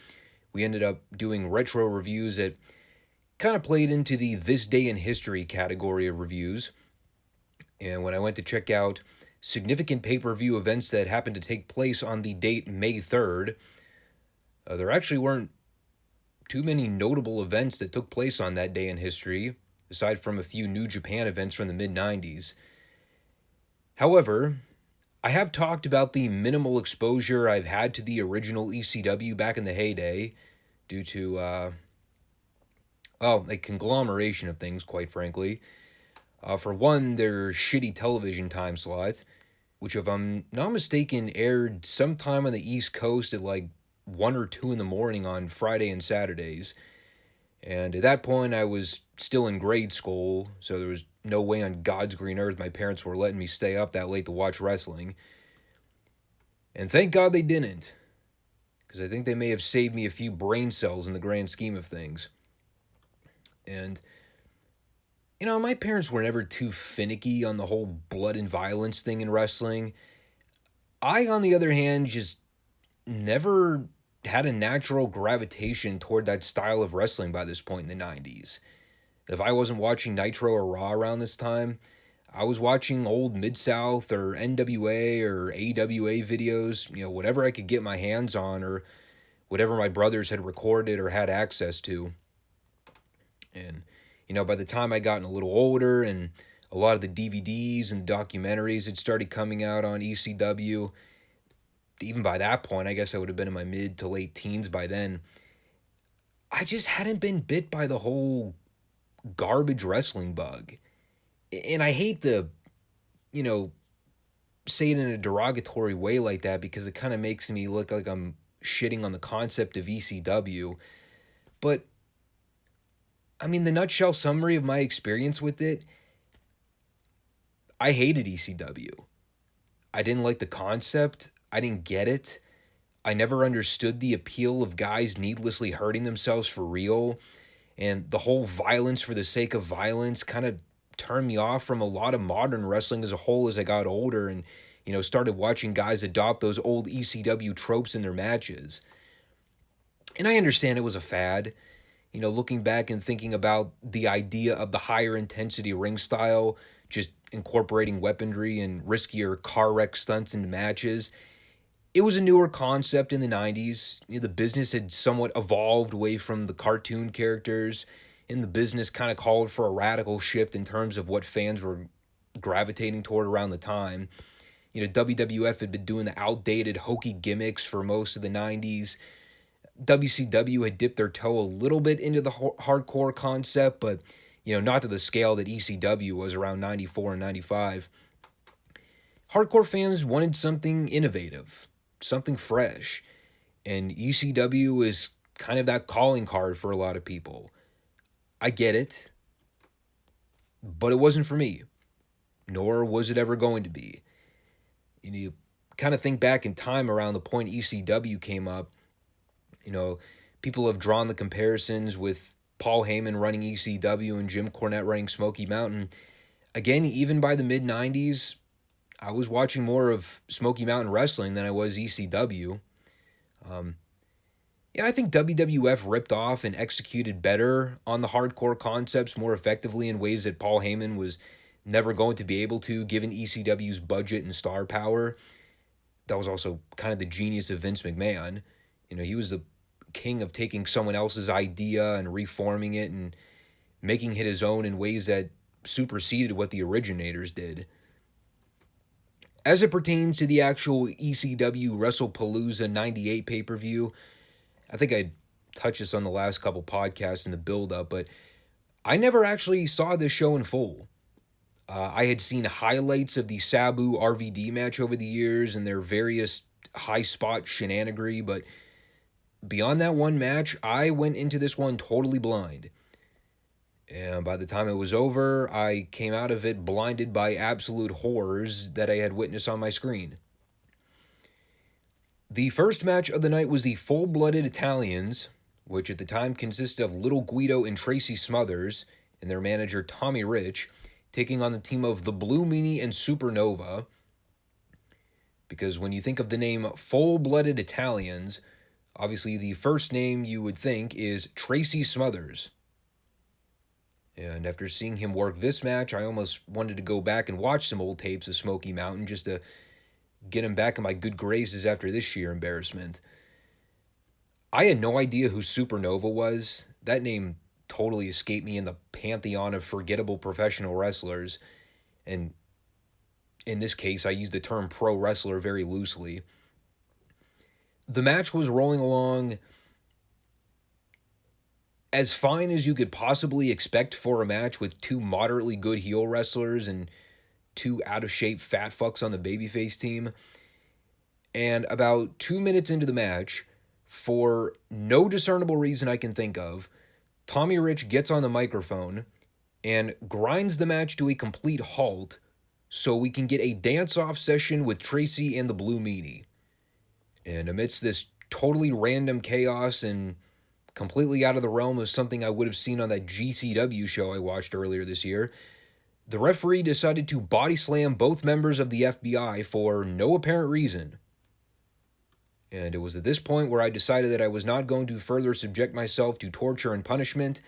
we ended up doing retro reviews that kind of played into the This Day in History category of reviews. And when I went to check out significant pay-per-view events that happened to take place on the date May 3rd, there actually weren't too many notable events that took place on that day in history, aside from a few New Japan events from the mid-90s. However, I have talked about the minimal exposure I've had to the original ECW back in the heyday, due to, a conglomeration of things, quite frankly. For one, their shitty television time slot, which, if I'm not mistaken, aired sometime on the East Coast at like 1 or 2 in the morning on Friday and Saturdays. And at that point, I was still in grade school, so there was no way on God's green earth my parents were letting me stay up that late to watch wrestling. And thank God they didn't, because I think they may have saved me a few brain cells in the grand scheme of things. And my parents were never too finicky on the whole blood and violence thing in wrestling. I, on the other hand, just never had a natural gravitation toward that style of wrestling by this point in the 90s. If I wasn't watching Nitro or Raw around this time, I was watching old Mid-South or NWA or AWA videos, whatever I could get my hands on or whatever my brothers had recorded or had access to. And by the time I gotten a little older and a lot of the DVDs and documentaries had started coming out on ECW, even by that point, I guess I would have been in my mid to late teens by then, I just hadn't been bit by the whole garbage wrestling bug. And I hate the, say it in a derogatory way like that because it kind of makes me look like I'm shitting on the concept of ECW. But, I mean, the nutshell summary of my experience with it, I hated ECW. I didn't like the concept. I didn't get it. I never understood the appeal of guys needlessly hurting themselves for real. And the whole violence for the sake of violence kind of turned me off from a lot of modern wrestling as a whole as I got older and, started watching guys adopt those old ECW tropes in their matches. And I understand it was a fad. Looking back and thinking about the idea of the higher intensity ring style, just incorporating weaponry and riskier car wreck stunts into matches, it was a newer concept in the 90s. The business had somewhat evolved away from the cartoon characters, and the business kind of called for a radical shift in terms of what fans were gravitating toward around the time. WWF had been doing the outdated hokey gimmicks for most of the 90s. WCW had dipped their toe a little bit into the hardcore concept, but, not to the scale that ECW was around 94 and 95. Hardcore fans wanted something innovative, something fresh, and ECW is kind of that calling card for a lot of people. I get it, but it wasn't for me, nor was it ever going to be. You kind of think back in time around the point ECW came up, people have drawn the comparisons with Paul Heyman running ECW and Jim Cornette running Smoky Mountain. Again, even by the mid-90s, I was watching more of Smoky Mountain Wrestling than I was ECW. I think WWF ripped off and executed better on the hardcore concepts more effectively in ways that Paul Heyman was never going to be able to, given ECW's budget and star power. That was also kind of the genius of Vince McMahon. He was the king of taking someone else's idea and reforming it and making it his own in ways that superseded what the originators did. As it pertains to the actual ECW Wrestlepalooza 98 pay-per-view, I think I touched this on the last couple podcasts in the build-up, but I never actually saw this show in full. I had seen highlights of the Sabu RVD match over the years and their various high-spot shenanigans, but beyond that one match, I went into this one totally blind. And by the time it was over, I came out of it blinded by absolute horrors that I had witnessed on my screen. The first match of the night was the Full-Blooded Italians, which at the time consisted of Little Guido and Tracy Smothers, and their manager Tommy Rich, taking on the team of the Blue Meanie and Supernova. Because when you think of the name Full-Blooded Italians, obviously the first name you would think is Tracy Smothers. And after seeing him work this match, I almost wanted to go back and watch some old tapes of Smoky Mountain just to get him back in my good graces after this sheer embarrassment. I had no idea who Supernova was. That name totally escaped me in the pantheon of forgettable professional wrestlers. And in this case, I use the term pro wrestler very loosely. The match was rolling along as fine as you could possibly expect for a match with two moderately good heel wrestlers and two out-of-shape fat fucks on the babyface team. And about 2 minutes into the match, for no discernible reason I can think of, Tommy Rich gets on the microphone and grinds the match to a complete halt so we can get a dance-off session with Tracy and the Blue Meanie. And amidst this totally random chaos and completely out of the realm of something I would have seen on that GCW show I watched earlier this year, the referee decided to body slam both members of the FBI for no apparent reason. And it was at this point where I decided that I was not going to further subject myself to torture and punishment,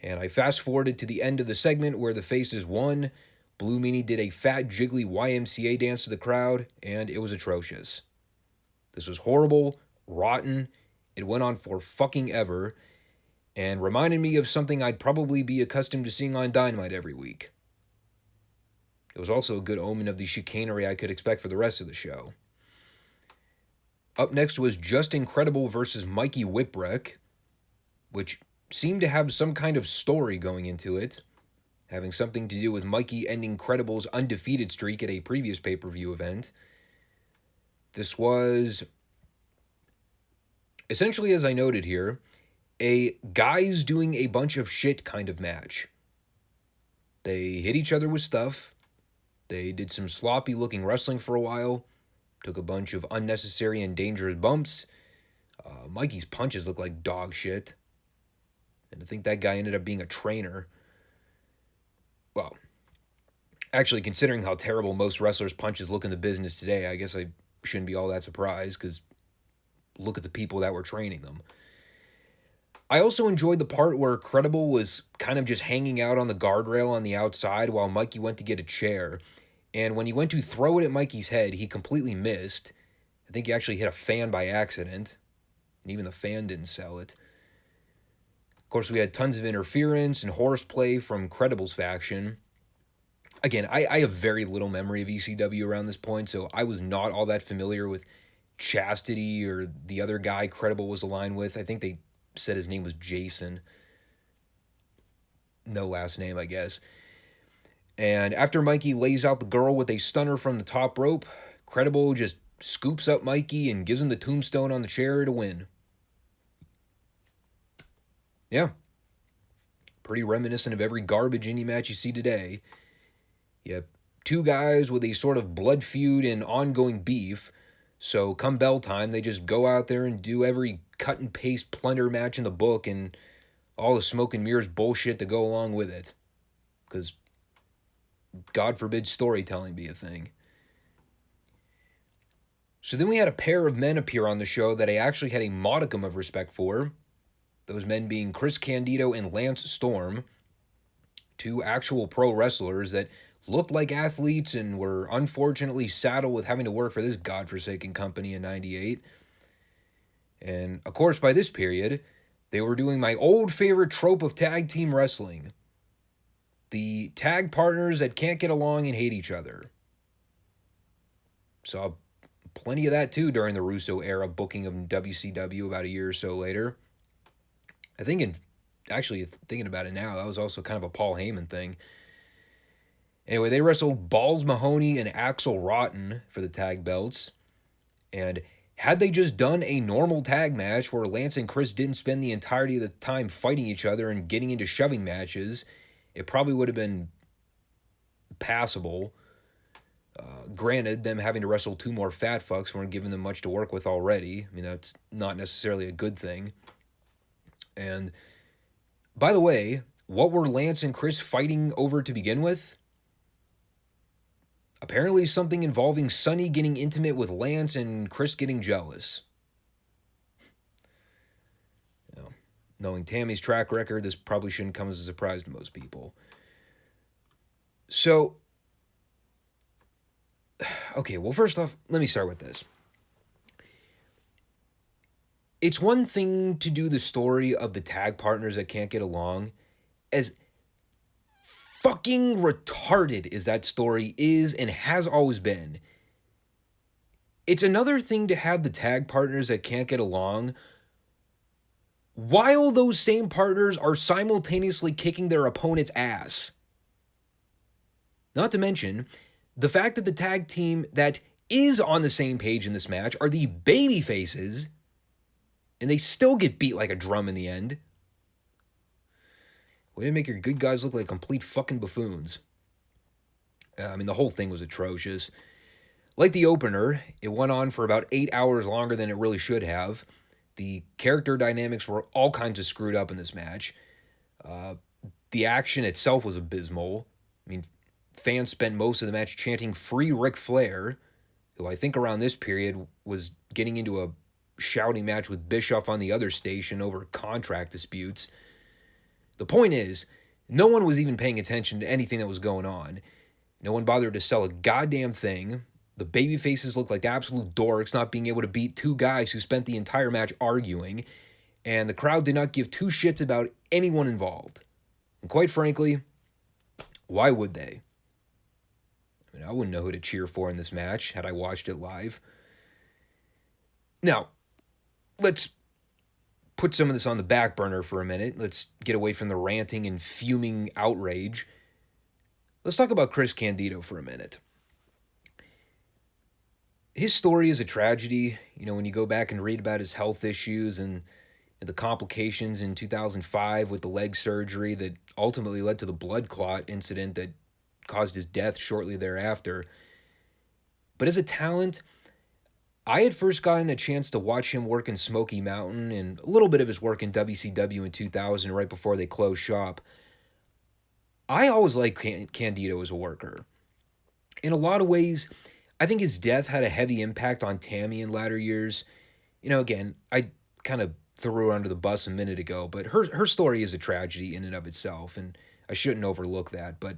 and I fast-forwarded to the end of the segment where the faces won. Blue Meanie did a fat, jiggly YMCA dance to the crowd, and it was atrocious. This was horrible, rotten, it went on for fucking ever, and reminded me of something I'd probably be accustomed to seeing on Dynamite every week. It was also a good omen of the chicanery I could expect for the rest of the show. Up next was Just Incredible versus Mikey Whipwreck, which seemed to have some kind of story going into it. having something to do with Mikey ending Credible's undefeated streak at a previous pay-per-view event. This was, essentially as I noted here, a guys doing a bunch of shit kind of match. They hit each other with stuff. They did some sloppy looking wrestling for a while. Took a bunch of unnecessary and dangerous bumps. Mikey's punches look like dog shit. And I think that guy ended up being a trainer. Well, actually, considering how terrible most wrestlers' punches look in the business today, I guess I shouldn't be all that surprised, because look at the people that were training them. I also enjoyed the part where Credible was kind of just hanging out on the guardrail on the outside while Mikey went to get a chair. And when he went to throw it at Mikey's head, he completely missed. I think he actually hit a fan by accident. And even the fan didn't sell it. Of course, we had tons of interference and horseplay from Credible's faction. Again, I have very little memory of ECW around this point, so I was not all that familiar with Chastity or the other guy Credible was aligned with. I think they said his name was Jason. No last name, I guess. And after Mikey lays out the girl with a stunner from the top rope, Credible just scoops up Mikey and gives him the tombstone on the chair to win. Yeah. Pretty reminiscent of every garbage indie match you see today. You have two guys with a sort of blood feud and ongoing beef. So come bell time, they just go out there and do every cut and paste plunder match in the book and all the smoke and mirrors bullshit to go along with it. Because God forbid storytelling be a thing. So then we had a pair of men appear on the show that I actually had a modicum of respect for. Those men being Chris Candido and Lance Storm. Two actual pro wrestlers that looked like athletes and were unfortunately saddled with having to work for this godforsaken company in '98. And, of course, by this period, they were doing my old favorite trope of tag team wrestling. The tag partners that can't get along and hate each other. Saw plenty of that, too, during the Russo era booking of WCW about a year or so later. Thinking about it now, that was also kind of a Paul Heyman thing. Anyway, they wrestled Balls Mahoney and Axel Rotten for the tag belts. And had they just done a normal tag match where Lance and Chris didn't spend the entirety of the time fighting each other and getting into shoving matches, it probably would have been passable. Granted, them having to wrestle two more fat fucks weren't giving them much to work with already. I mean, that's not necessarily a good thing. And, by the way, what were Lance and Chris fighting over to begin with? Apparently something involving Sonny getting intimate with Lance and Chris getting jealous. You know, knowing Tammy's track record, this probably shouldn't come as a surprise to most people. So, okay, well, first off, let me start with this. It's one thing to do the story of the tag partners that can't get along, as fucking retarded as that story is and has always been. It's another thing to have the tag partners that can't get along while those same partners are simultaneously kicking their opponent's ass. Not to mention the fact that the tag team that is on the same page in this match are the baby faces, and they still get beat like a drum in the end. Way to make your good guys look like complete fucking buffoons. I mean, the whole thing was atrocious. Like the opener, it went on for about 8 hours longer than it really should have. The character dynamics were all kinds of screwed up in this match. The action itself was abysmal. I mean, fans spent most of the match chanting "Free Ric Flair," who I think around this period was getting into a shouting match with Bischoff on the other station over contract disputes. The point is, no one was even paying attention to anything that was going on. No one bothered to sell a goddamn thing. The babyfaces looked like absolute dorks, not being able to beat two guys who spent the entire match arguing, and the crowd did not give two shits about anyone involved. And quite frankly, why would they? I mean, I wouldn't know who to cheer for in this match had I watched it live. Now, let's put some of this on the back burner for a minute. Let's get away from the ranting and fuming outrage. Let's talk about Chris Candido for a minute. His story is a tragedy. When you go back and read about his health issues and the complications in 2005 with the leg surgery that ultimately led to the blood clot incident that caused his death shortly thereafter. But as a talent, I had first gotten a chance to watch him work in Smoky Mountain and a little bit of his work in WCW in 2000 right before they closed shop. I always liked Candido as a worker. In a lot of ways, I think his death had a heavy impact on Tammy in latter years. Again, I kind of threw her under the bus a minute ago, but her story is a tragedy in and of itself, and I shouldn't overlook that. But,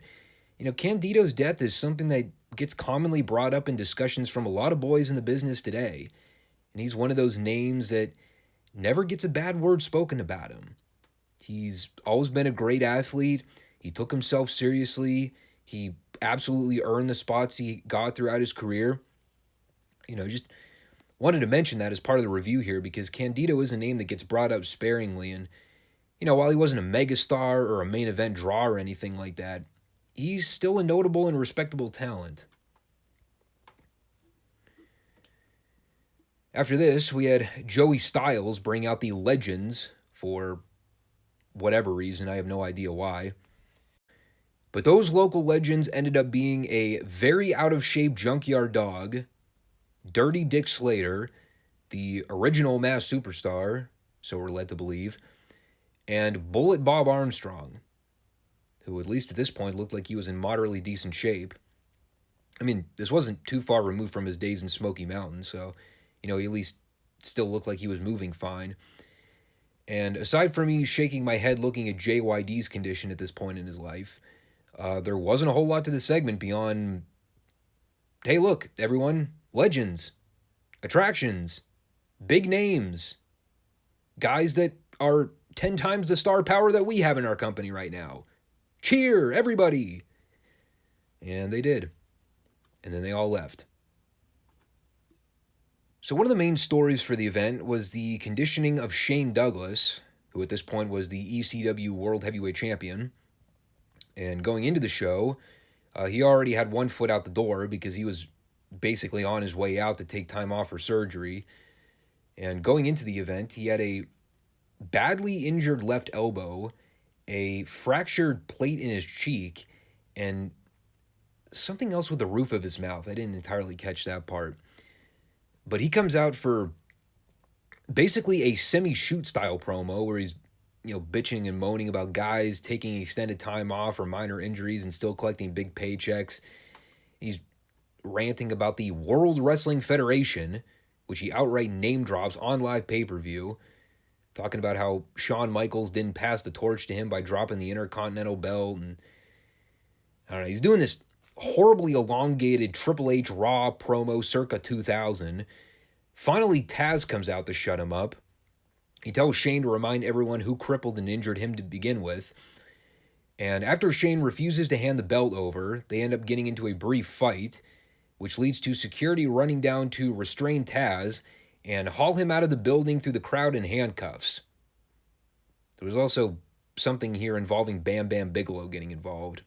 Candido's death is something that gets commonly brought up in discussions from a lot of boys in the business today. And he's one of those names that never gets a bad word spoken about him. He's always been a great athlete. He took himself seriously. He absolutely earned the spots he got throughout his career. Just wanted to mention that as part of the review here because Candido is a name that gets brought up sparingly. And, while he wasn't a megastar or a main event draw or anything like that, he's still a notable and respectable talent. After this, we had Joey Styles bring out the Legends for whatever reason. I have no idea why. But those local legends ended up being a very out-of-shape junkyard dog, Dirty Dick Slater, the original Masked Superstar, so we're led to believe, and Bullet Bob Armstrong, who at least at this point looked like he was in moderately decent shape. I mean, this wasn't too far removed from his days in Smoky Mountain, so, he at least still looked like he was moving fine. And aside from me shaking my head looking at JYD's condition at this point in his life, there wasn't a whole lot to the segment beyond, hey, look, everyone, legends, attractions, big names, guys that are 10 times the star power that we have in our company right now. Cheer, everybody. And they did. And then they all left. So one of the main stories for the event was the conditioning of Shane Douglas, who at this point was the ECW World Heavyweight Champion. And going into the show, he already had one foot out the door because he was basically on his way out to take time off for surgery. And going into the event, he had a badly injured left elbow, a fractured plate in his cheek, and something else with the roof of his mouth. I didn't entirely catch that part. But he comes out for basically a semi-shoot style promo where he's bitching and moaning about guys taking extended time off or minor injuries and still collecting big paychecks. He's ranting about the World Wrestling Federation, which he outright name drops on live pay-per-view, talking about how Shawn Michaels didn't pass the torch to him by dropping the Intercontinental belt. And I don't know, he's doing this horribly elongated Triple H Raw promo circa 2000. Finally, Taz comes out to shut him up. He tells Shane to remind everyone who crippled and injured him to begin with. And after Shane refuses to hand the belt over, they end up getting into a brief fight, which leads to security running down to restrain Taz and haul him out of the building through the crowd in handcuffs. There was also something here involving Bam Bam Bigelow getting involved.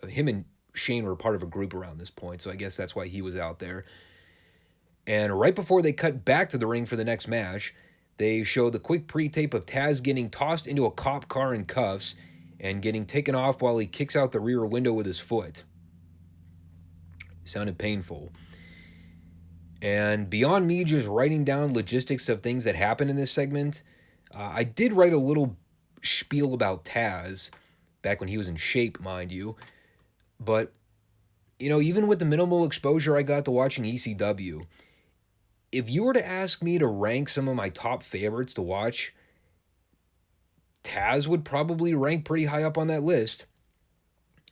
Him and Shane were part of a group around this point, so I guess that's why he was out there. And right before they cut back to the ring for the next match, they show the quick pre-tape of Taz getting tossed into a cop car in cuffs and getting taken off while he kicks out the rear window with his foot. It sounded painful. And beyond me just writing down logistics of things that happened in this segment, I did write a little spiel about Taz, back when he was in shape, mind you. But, even with the minimal exposure I got to watching ECW, if you were to ask me to rank some of my top favorites to watch, Taz would probably rank pretty high up on that list.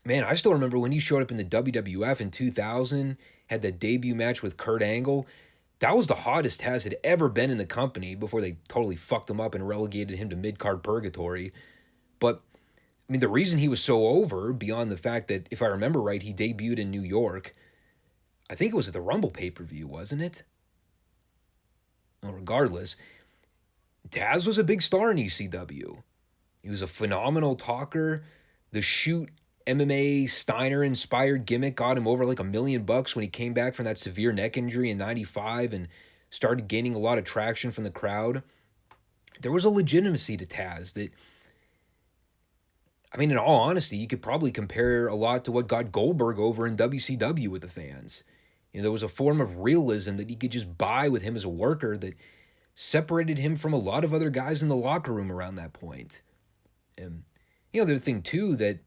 Man, I still remember when he showed up in the WWF in 2000, had that debut match with Kurt Angle. That was the hottest Taz had ever been in the company before they totally fucked him up and relegated him to mid-card purgatory. But, the reason he was so over, beyond the fact that, if I remember right, he debuted in New York, I think it was at the Rumble pay-per-view, wasn't it? Well, regardless, Taz was a big star in ECW. He was a phenomenal talker. The shoot MMA Steiner-inspired gimmick got him over like $1 million when he came back from that severe neck injury in 95 and started gaining a lot of traction from the crowd. There was a legitimacy to Taz that, I mean, in all honesty, you could probably compare a lot to what got Goldberg over in WCW with the fans. There was a form of realism that you could just buy with him as a worker that separated him from a lot of other guys in the locker room around that point. And, the other thing, too, that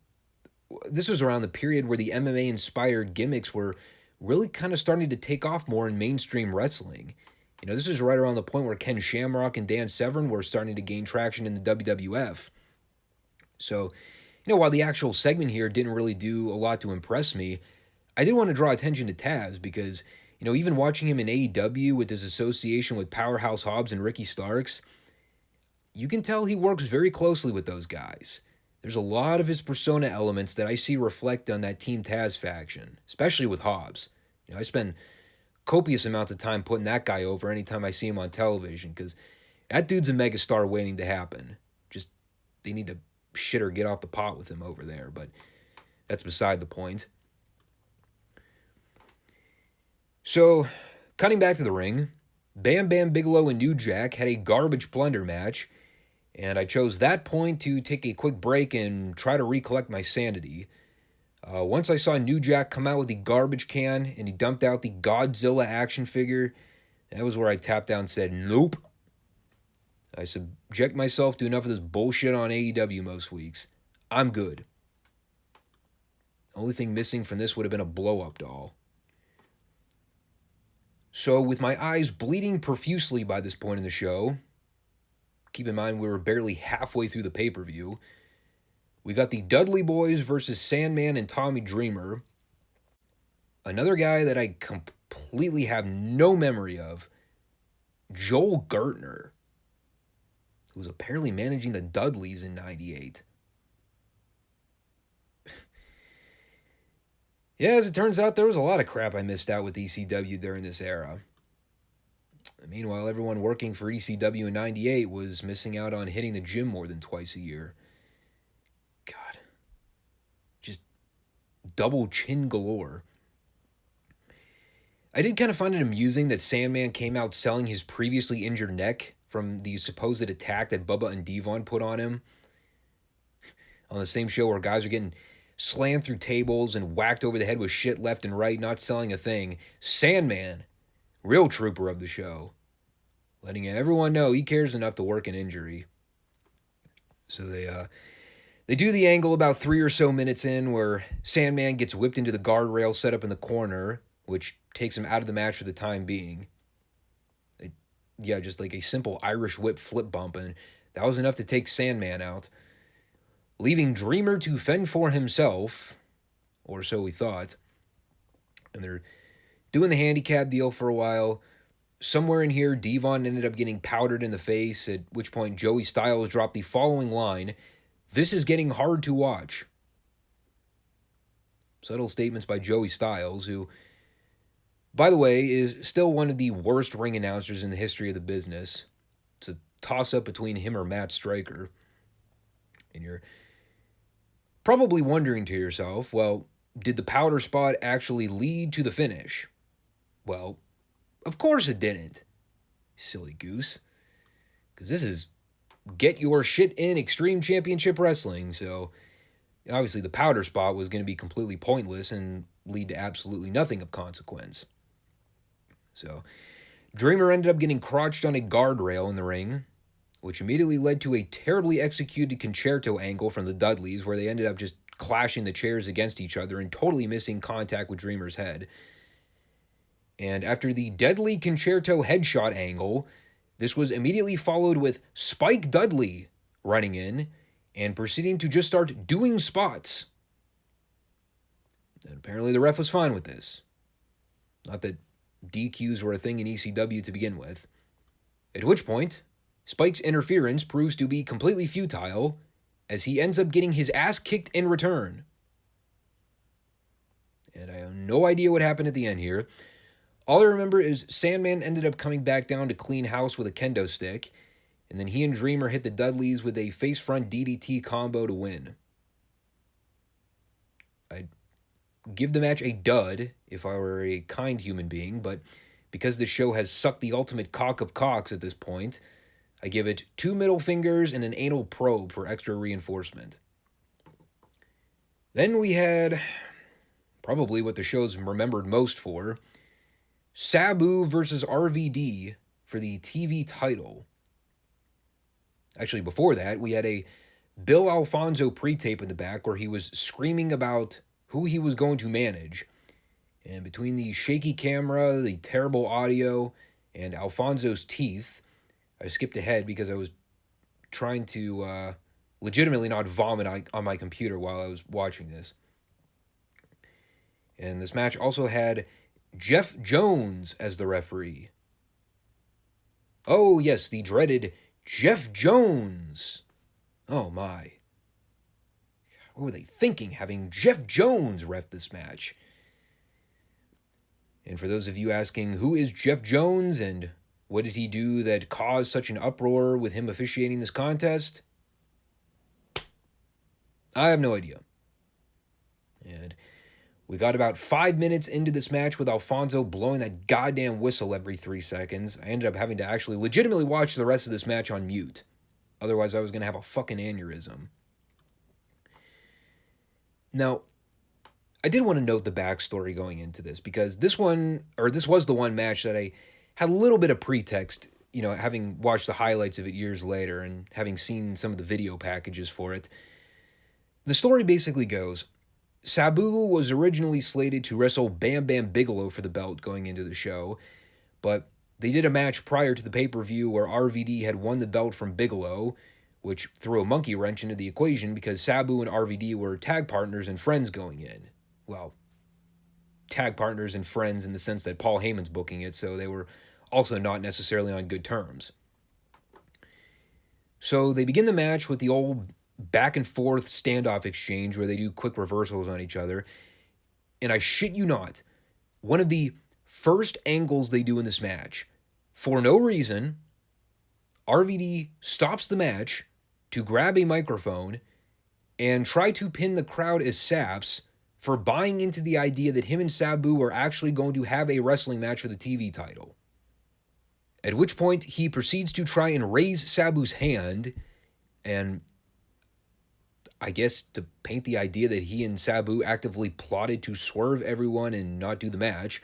this was around the period where the MMA-inspired gimmicks were really kind of starting to take off more in mainstream wrestling. This is right around the point where Ken Shamrock and Dan Severn were starting to gain traction in the WWF. So, while the actual segment here didn't really do a lot to impress me, I did want to draw attention to Taz because, even watching him in AEW with his association with Powerhouse Hobbs and Ricky Starks, you can tell he works very closely with those guys. There's a lot of his persona elements that I see reflect on that Team Taz faction, especially with Hobbs. I spend copious amounts of time putting that guy over anytime I see him on television because that dude's a megastar waiting to happen. Just, they need to shit or get off the pot with him over there, but that's beside the point. So, cutting back to the ring, Bam Bam Bigelow and New Jack had a garbage plunder match, and I chose that point to take a quick break and try to recollect my sanity. Once I saw New Jack come out with the garbage can and he dumped out the Godzilla action figure, that was where I tapped out and said, nope. I subject myself to enough of this bullshit on AEW most weeks. I'm good. Only thing missing from this would have been a blow-up doll. So, with my eyes bleeding profusely by this point in the show, keep in mind we were barely halfway through the pay-per-view, we got the Dudley Boys versus Sandman and Tommy Dreamer. Another guy that I completely have no memory of, Joel Gertner, who was apparently managing the Dudleys in 98. Yeah, as it turns out, there was a lot of crap I missed out with ECW during this era. Meanwhile, everyone working for ECW in 98 was missing out on hitting the gym more than twice a year. God. Just double chin galore. I did kind of find it amusing that Sandman came out selling his previously injured neck from the supposed attack that Bubba and Devon put on him. On the same show where guys are getting slammed through tables and whacked over the head with shit left and right, not selling a thing. Sandman, real trooper of the show, letting everyone know he cares enough to work an injury. So they do the angle about 3 or so minutes in where Sandman gets whipped into the guardrail set up in the corner, which takes him out of the match for the time being. Just like a simple Irish whip flip bump, and that was enough to take Sandman out, leaving Dreamer to fend for himself, or so we thought. And they're doing the handicap deal for a while. Somewhere in here, Devon ended up getting powdered in the face, at which point Joey Styles dropped the following line, "This is getting hard to watch." Subtle statements by Joey Styles, who, by the way, is still one of the worst ring announcers in the history of the business. It's a toss-up between him or Matt Stryker. And you're probably wondering to yourself, well, did the powder spot actually lead to the finish? Well, of course it didn't. Silly goose. Because this is get your shit in Extreme Championship Wrestling, so obviously the powder spot was going to be completely pointless and lead to absolutely nothing of consequence. So, Dreamer ended up getting crotched on a guardrail in the ring, which immediately led to a terribly executed concerto angle from the Dudleys, where they ended up just clashing the chairs against each other and totally missing contact with Dreamer's head. And after the deadly concerto headshot angle, this was immediately followed with Spike Dudley running in and proceeding to just start doing spots. And apparently the ref was fine with this. Not that DQs were a thing in ECW to begin with. At which point, Spike's interference proves to be completely futile, as he ends up getting his ass kicked in return. And I have no idea what happened at the end here. All I remember is Sandman ended up coming back down to clean house with a kendo stick, and then he and Dreamer hit the Dudleys with a face-front DDT combo to win. give the match a dud if I were a kind human being, but because this show has sucked the ultimate cock of cocks at this point, I give it 2 middle fingers and an anal probe for extra reinforcement. Then we had probably what the show's remembered most for, Sabu versus RVD for the TV title. Actually, before that, we had a Bill Alfonso pre-tape in the back where he was screaming about who he was going to manage. And between the shaky camera, the terrible audio, and Alfonso's teeth, I skipped ahead because I was trying to legitimately not vomit on my computer while I was watching this. And this match also had Jeff Jones as the referee. Oh, yes, the dreaded Jeff Jones. Oh, my. What were they thinking, having Jeff Jones ref this match? And for those of you asking, who is Jeff Jones and what did he do that caused such an uproar with him officiating this contest? I have no idea. And we got about 5 minutes into this match with Alfonso blowing that goddamn whistle every 3 seconds. I ended up having to actually legitimately watch the rest of this match on mute. Otherwise, I was going to have a fucking aneurysm. Now, I did want to note the backstory going into this because this was the one match that I had a little bit of pretext, having watched the highlights of it years later and having seen some of the video packages for it. The story basically goes, Sabu was originally slated to wrestle Bam Bam Bigelow for the belt going into the show, but they did a match prior to the pay-per-view where RVD had won the belt from Bigelow, which threw a monkey wrench into the equation because Sabu and RVD were tag partners and friends going in. Well, tag partners and friends in the sense that Paul Heyman's booking it, so they were also not necessarily on good terms. So they begin the match with the old back and forth standoff exchange where they do quick reversals on each other. And I shit you not, one of the first angles they do in this match, for no reason, RVD stops the match to grab a microphone and try to pin the crowd as saps for buying into the idea that him and Sabu are actually going to have a wrestling match for the TV title. At which point, he proceeds to try and raise Sabu's hand, and I guess to paint the idea that he and Sabu actively plotted to swerve everyone and not do the match.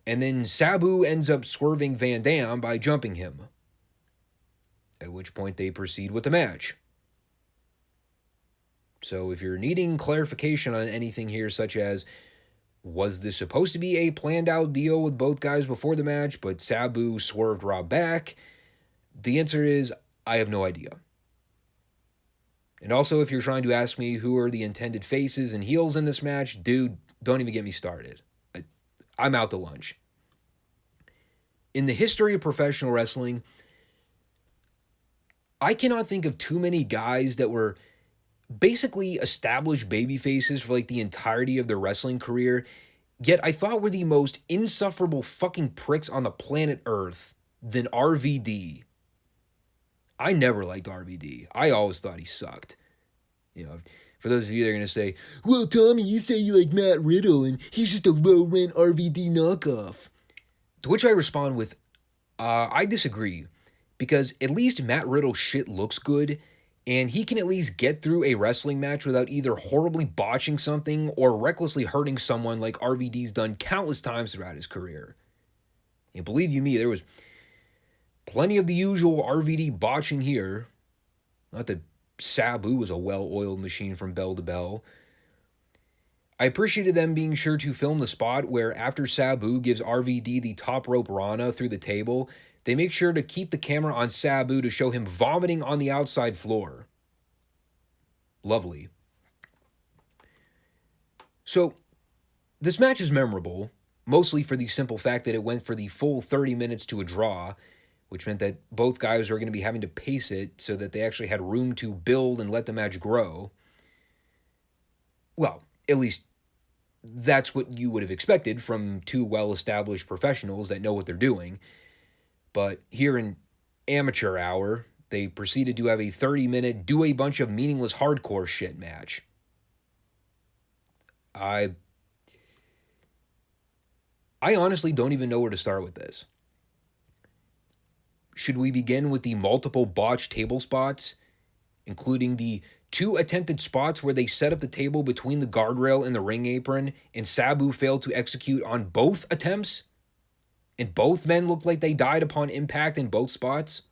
And then Sabu ends up swerving Van Dam by jumping him. At which point they proceed with the match. So if you're needing clarification on anything here, such as, was this supposed to be a planned out deal with both guys before the match, but Sabu swerved Rob back? The answer is, I have no idea. And also, if you're trying to ask me who are the intended faces and heels in this match, dude, don't even get me started. I'm out to lunch. In the history of professional wrestling, I cannot think of too many guys that were basically established baby faces for like the entirety of their wrestling career, yet I thought were the most insufferable fucking pricks on the planet Earth than RVD. I never liked RVD. I always thought he sucked. For those of you that are going to say, well, Tommy, you say you like Matt Riddle and he's just a low-rent RVD knockoff. To which I respond with, I disagree. Because at least Matt Riddle's shit looks good, and he can at least get through a wrestling match without either horribly botching something or recklessly hurting someone like RVD's done countless times throughout his career. And believe you me, there was plenty of the usual RVD botching here. Not that Sabu was a well-oiled machine from bell to bell. I appreciated them being sure to film the spot where after Sabu gives RVD the top rope Rana through the table, they make sure to keep the camera on Sabu to show him vomiting on the outside floor. Lovely. So, this match is memorable, mostly for the simple fact that it went for the full 30 minutes to a draw, which meant that both guys were going to be having to pace it so that they actually had room to build and let the match grow. Well, at least that's what you would have expected from two well-established professionals that know what they're doing. But here in amateur hour, they proceeded to have a 30-minute do a bunch of meaningless hardcore shit match. I honestly don't even know where to start with this. Should we begin with the multiple botched table spots, including the 2 attempted spots where they set up the table between the guardrail and the ring apron, and Sabu failed to execute on both attempts? And both men looked like they died upon impact in both spots?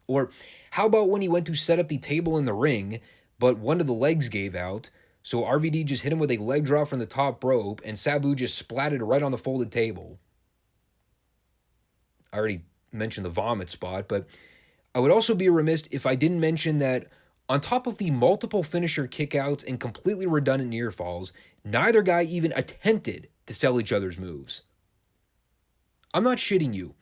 Or how about when he went to set up the table in the ring, but one of the legs gave out, so RVD just hit him with a leg drop from the top rope, and Sabu just splatted right on the folded table? I already mentioned the vomit spot, but I would also be remiss if I didn't mention that on top of the multiple finisher kickouts and completely redundant near falls, neither guy even attempted to sell each other's moves. I'm not shitting you.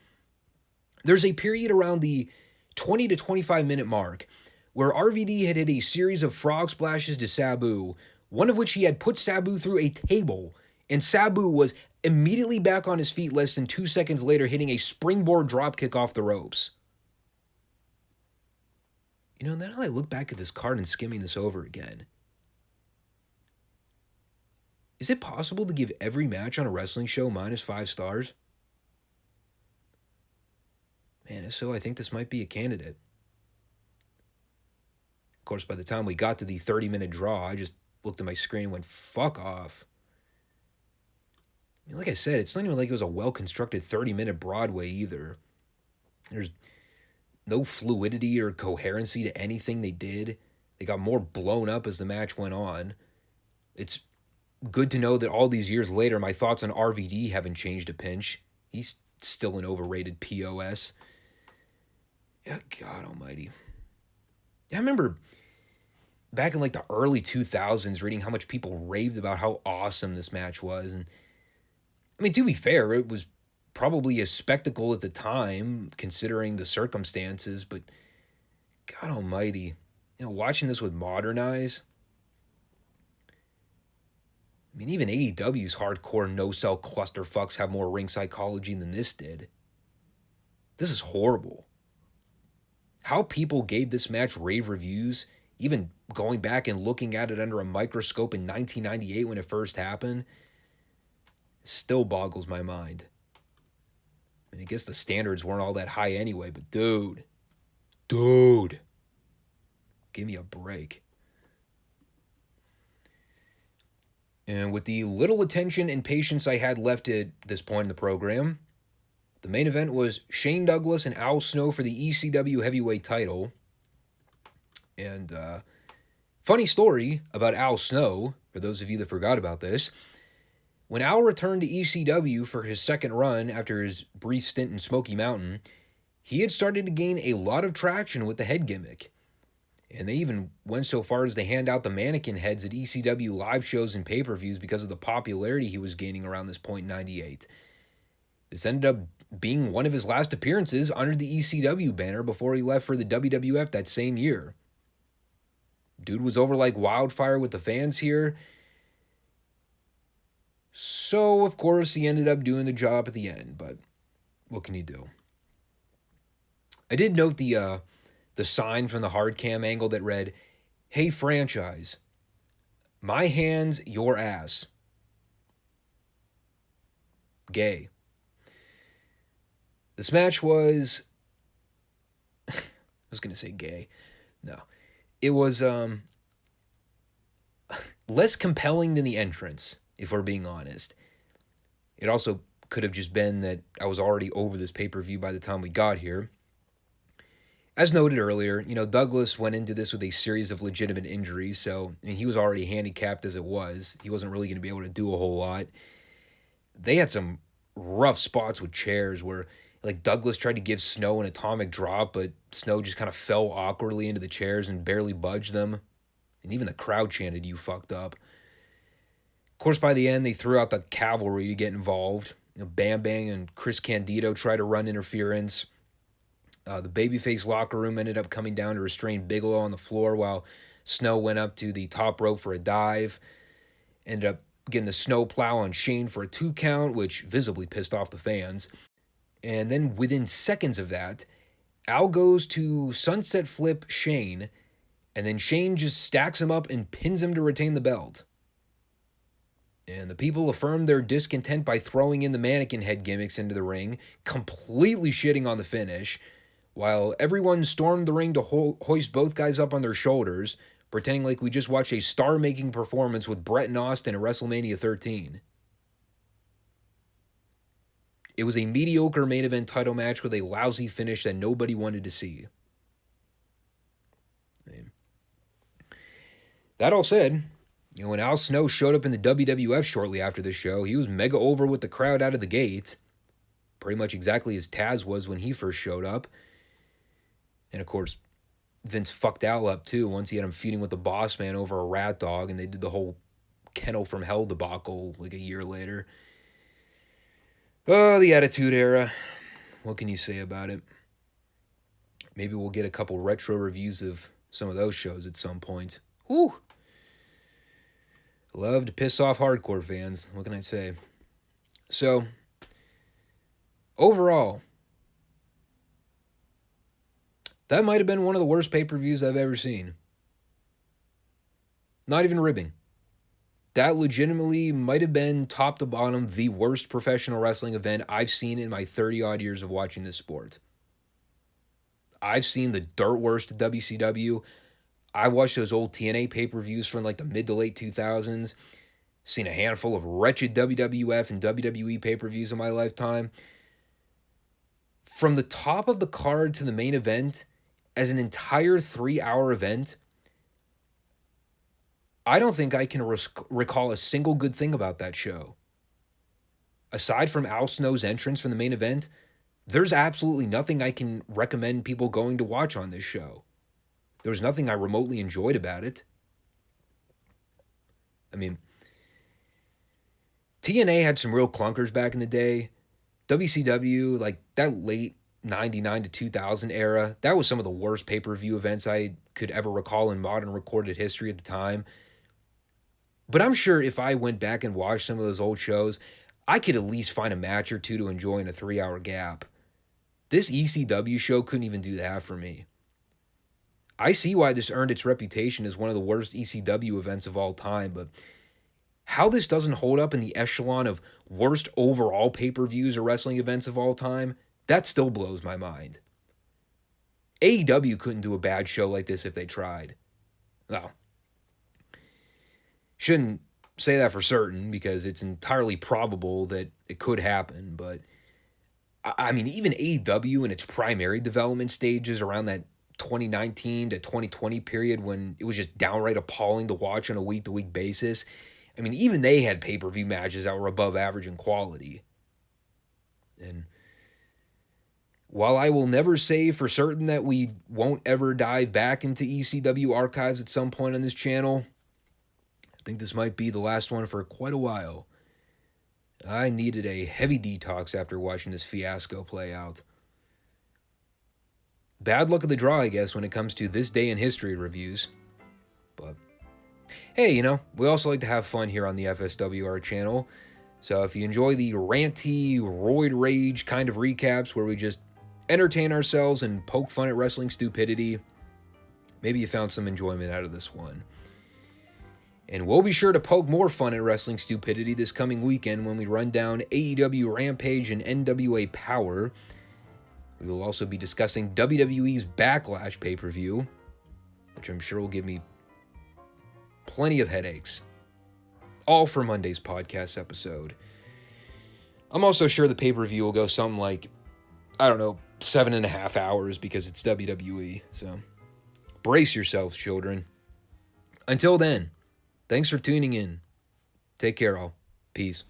There's a period around the 20 to 25 minute mark where RVD had hit a series of frog splashes to Sabu, one of which he had put Sabu through a table, and Sabu was immediately back on his feet less than 2 seconds later, hitting a springboard dropkick off the ropes. You know, then I look back at this card and skimming this over again. Is it possible to give every match on a wrestling show minus 5 stars? Man, if so, I think this might be a candidate. Of course, by the time we got to the 30-minute draw, I just looked at my screen and went, fuck off. I mean, like I said, it's not even like it was a well-constructed 30-minute Broadway either. There's no fluidity or coherency to anything they did. They got more blown up as the match went on. It's good to know that all these years later, my thoughts on RVD haven't changed a pinch. He's still an overrated POS. Yeah, God almighty. Yeah, I remember back in like the early 2000s reading how much people raved about how awesome this match was. And I mean, to be fair, it was probably a spectacle at the time considering the circumstances, but God almighty, you know, watching this with modern eyes, I mean, even AEW's hardcore no-sell clusterfucks have more ring psychology than this did. This is horrible. How people gave this match rave reviews, even going back and looking at it under a microscope in 1998 when it first happened, still boggles my mind. I mean, I guess the standards weren't all that high anyway, but dude, give me a break. And with the little attention and patience I had left at this point in the program, the main event was Shane Douglas and Al Snow for the ECW heavyweight title. And funny story about Al Snow, for those of you that forgot about this. When Al returned to ECW for his second run after his brief stint in Smoky Mountain, he had started to gain a lot of traction with the head gimmick. And they even went so far as to hand out the mannequin heads at ECW live shows and pay-per-views because of the popularity he was gaining around this point in 98. This ended up being one of his last appearances under the ECW banner before he left for the WWF that same year. Dude was over like wildfire with the fans here. So, of course, he ended up doing the job at the end, but what can you do? I did note the sign from the hard cam angle that read, "Hey franchise, my hands, your ass." Gay. This match was, I was going to say gay. No. It was less compelling than the entrance, if we're being honest. It also could have just been that I was already over this pay-per-view by the time we got here. As noted earlier, you know, Douglas went into this with a series of legitimate injuries, so I mean, he was already handicapped as it was. He wasn't really going to be able to do a whole lot. They had some rough spots with chairs where, like, Douglas tried to give Snow an atomic drop, but Snow just kind of fell awkwardly into the chairs and barely budged them. And even the crowd chanted, "You fucked up." Of course, by the end, they threw out the cavalry to get involved. You know, Bam Bang and Chris Candido tried to run interference. The babyface locker room ended up coming down to restrain Bigelow on the floor while Snow went up to the top rope for a dive. Ended up getting the snow plow on Shane for a 2 count, which visibly pissed off the fans. And then within seconds of that, Al goes to sunset flip Shane, and then Shane just stacks him up and pins him to retain the belt. And the people affirmed their discontent by throwing in the mannequin head gimmicks into the ring, completely shitting on the finish, while everyone stormed the ring to hoist both guys up on their shoulders, pretending like we just watched a star-making performance with Brett and Austin at WrestleMania 13. It was a mediocre main event title match with a lousy finish that nobody wanted to see. That all said, when Al Snow showed up in the WWF shortly after this show, he was mega over with the crowd out of the gate. Pretty much exactly as Taz was when he first showed up. And of course, Vince fucked Al up too once he had him feuding with the Boss Man over a rat dog, and they did the whole Kennel from Hell debacle like a year later. Oh, the Attitude Era. What can you say about it? Maybe we'll get a couple retro reviews of some of those shows at some point. Whew. Love to piss off hardcore fans. What can I say? So, overall, that might have been one of the worst pay-per-views I've ever seen. Not even ribbing. That legitimately might have been top to bottom the worst professional wrestling event I've seen in my 30-odd years of watching this sport. I've seen the dirt worst of WCW. I watched those old TNA pay-per-views from like the mid to late 2000s. Seen a handful of wretched WWF and WWE pay-per-views in my lifetime. From the top of the card to the main event, as an entire 3-hour event, I don't think I can recall a single good thing about that show. Aside from Al Snow's entrance from the main event, there's absolutely nothing I can recommend people going to watch on this show. There was nothing I remotely enjoyed about it. I mean, TNA had some real clunkers back in the day. WCW, like that late 99 to 2000 era, that was some of the worst pay-per-view events I could ever recall in modern recorded history at the time. But I'm sure if I went back and watched some of those old shows, I could at least find a match or two to enjoy in a 3-hour gap. This ECW show couldn't even do that for me. I see why this earned its reputation as one of the worst ECW events of all time, but how this doesn't hold up in the echelon of worst overall pay-per-views or wrestling events of all time, that still blows my mind. AEW couldn't do a bad show like this if they tried. Well, shouldn't say that for certain because it's entirely probable that it could happen, but I mean, even AEW in its primary development stages around that 2019 to 2020 period when it was just downright appalling to watch on a week-to-week basis, I mean, even they had pay-per-view matches that were above average in quality. And while I will never say for certain that we won't ever dive back into ECW archives at some point on this channel, I think this might be the last one for quite a while. I needed a heavy detox after watching this fiasco play out. Bad luck of the draw, I guess, when it comes to this day in history reviews. But hey, we also like to have fun here on the FSWR channel. So if you enjoy the ranty, roid rage kind of recaps where we just entertain ourselves and poke fun at wrestling stupidity, maybe you found some enjoyment out of this one. And we'll be sure to poke more fun at wrestling stupidity this coming weekend when we run down AEW Rampage and NWA Power. We will also be discussing WWE's Backlash pay-per-view, which I'm sure will give me plenty of headaches. All for Monday's podcast episode. I'm also sure the pay-per-view will go something like, 7.5 hours because it's WWE. So brace yourselves, children. Until then, thanks for tuning in. Take care, all. Peace.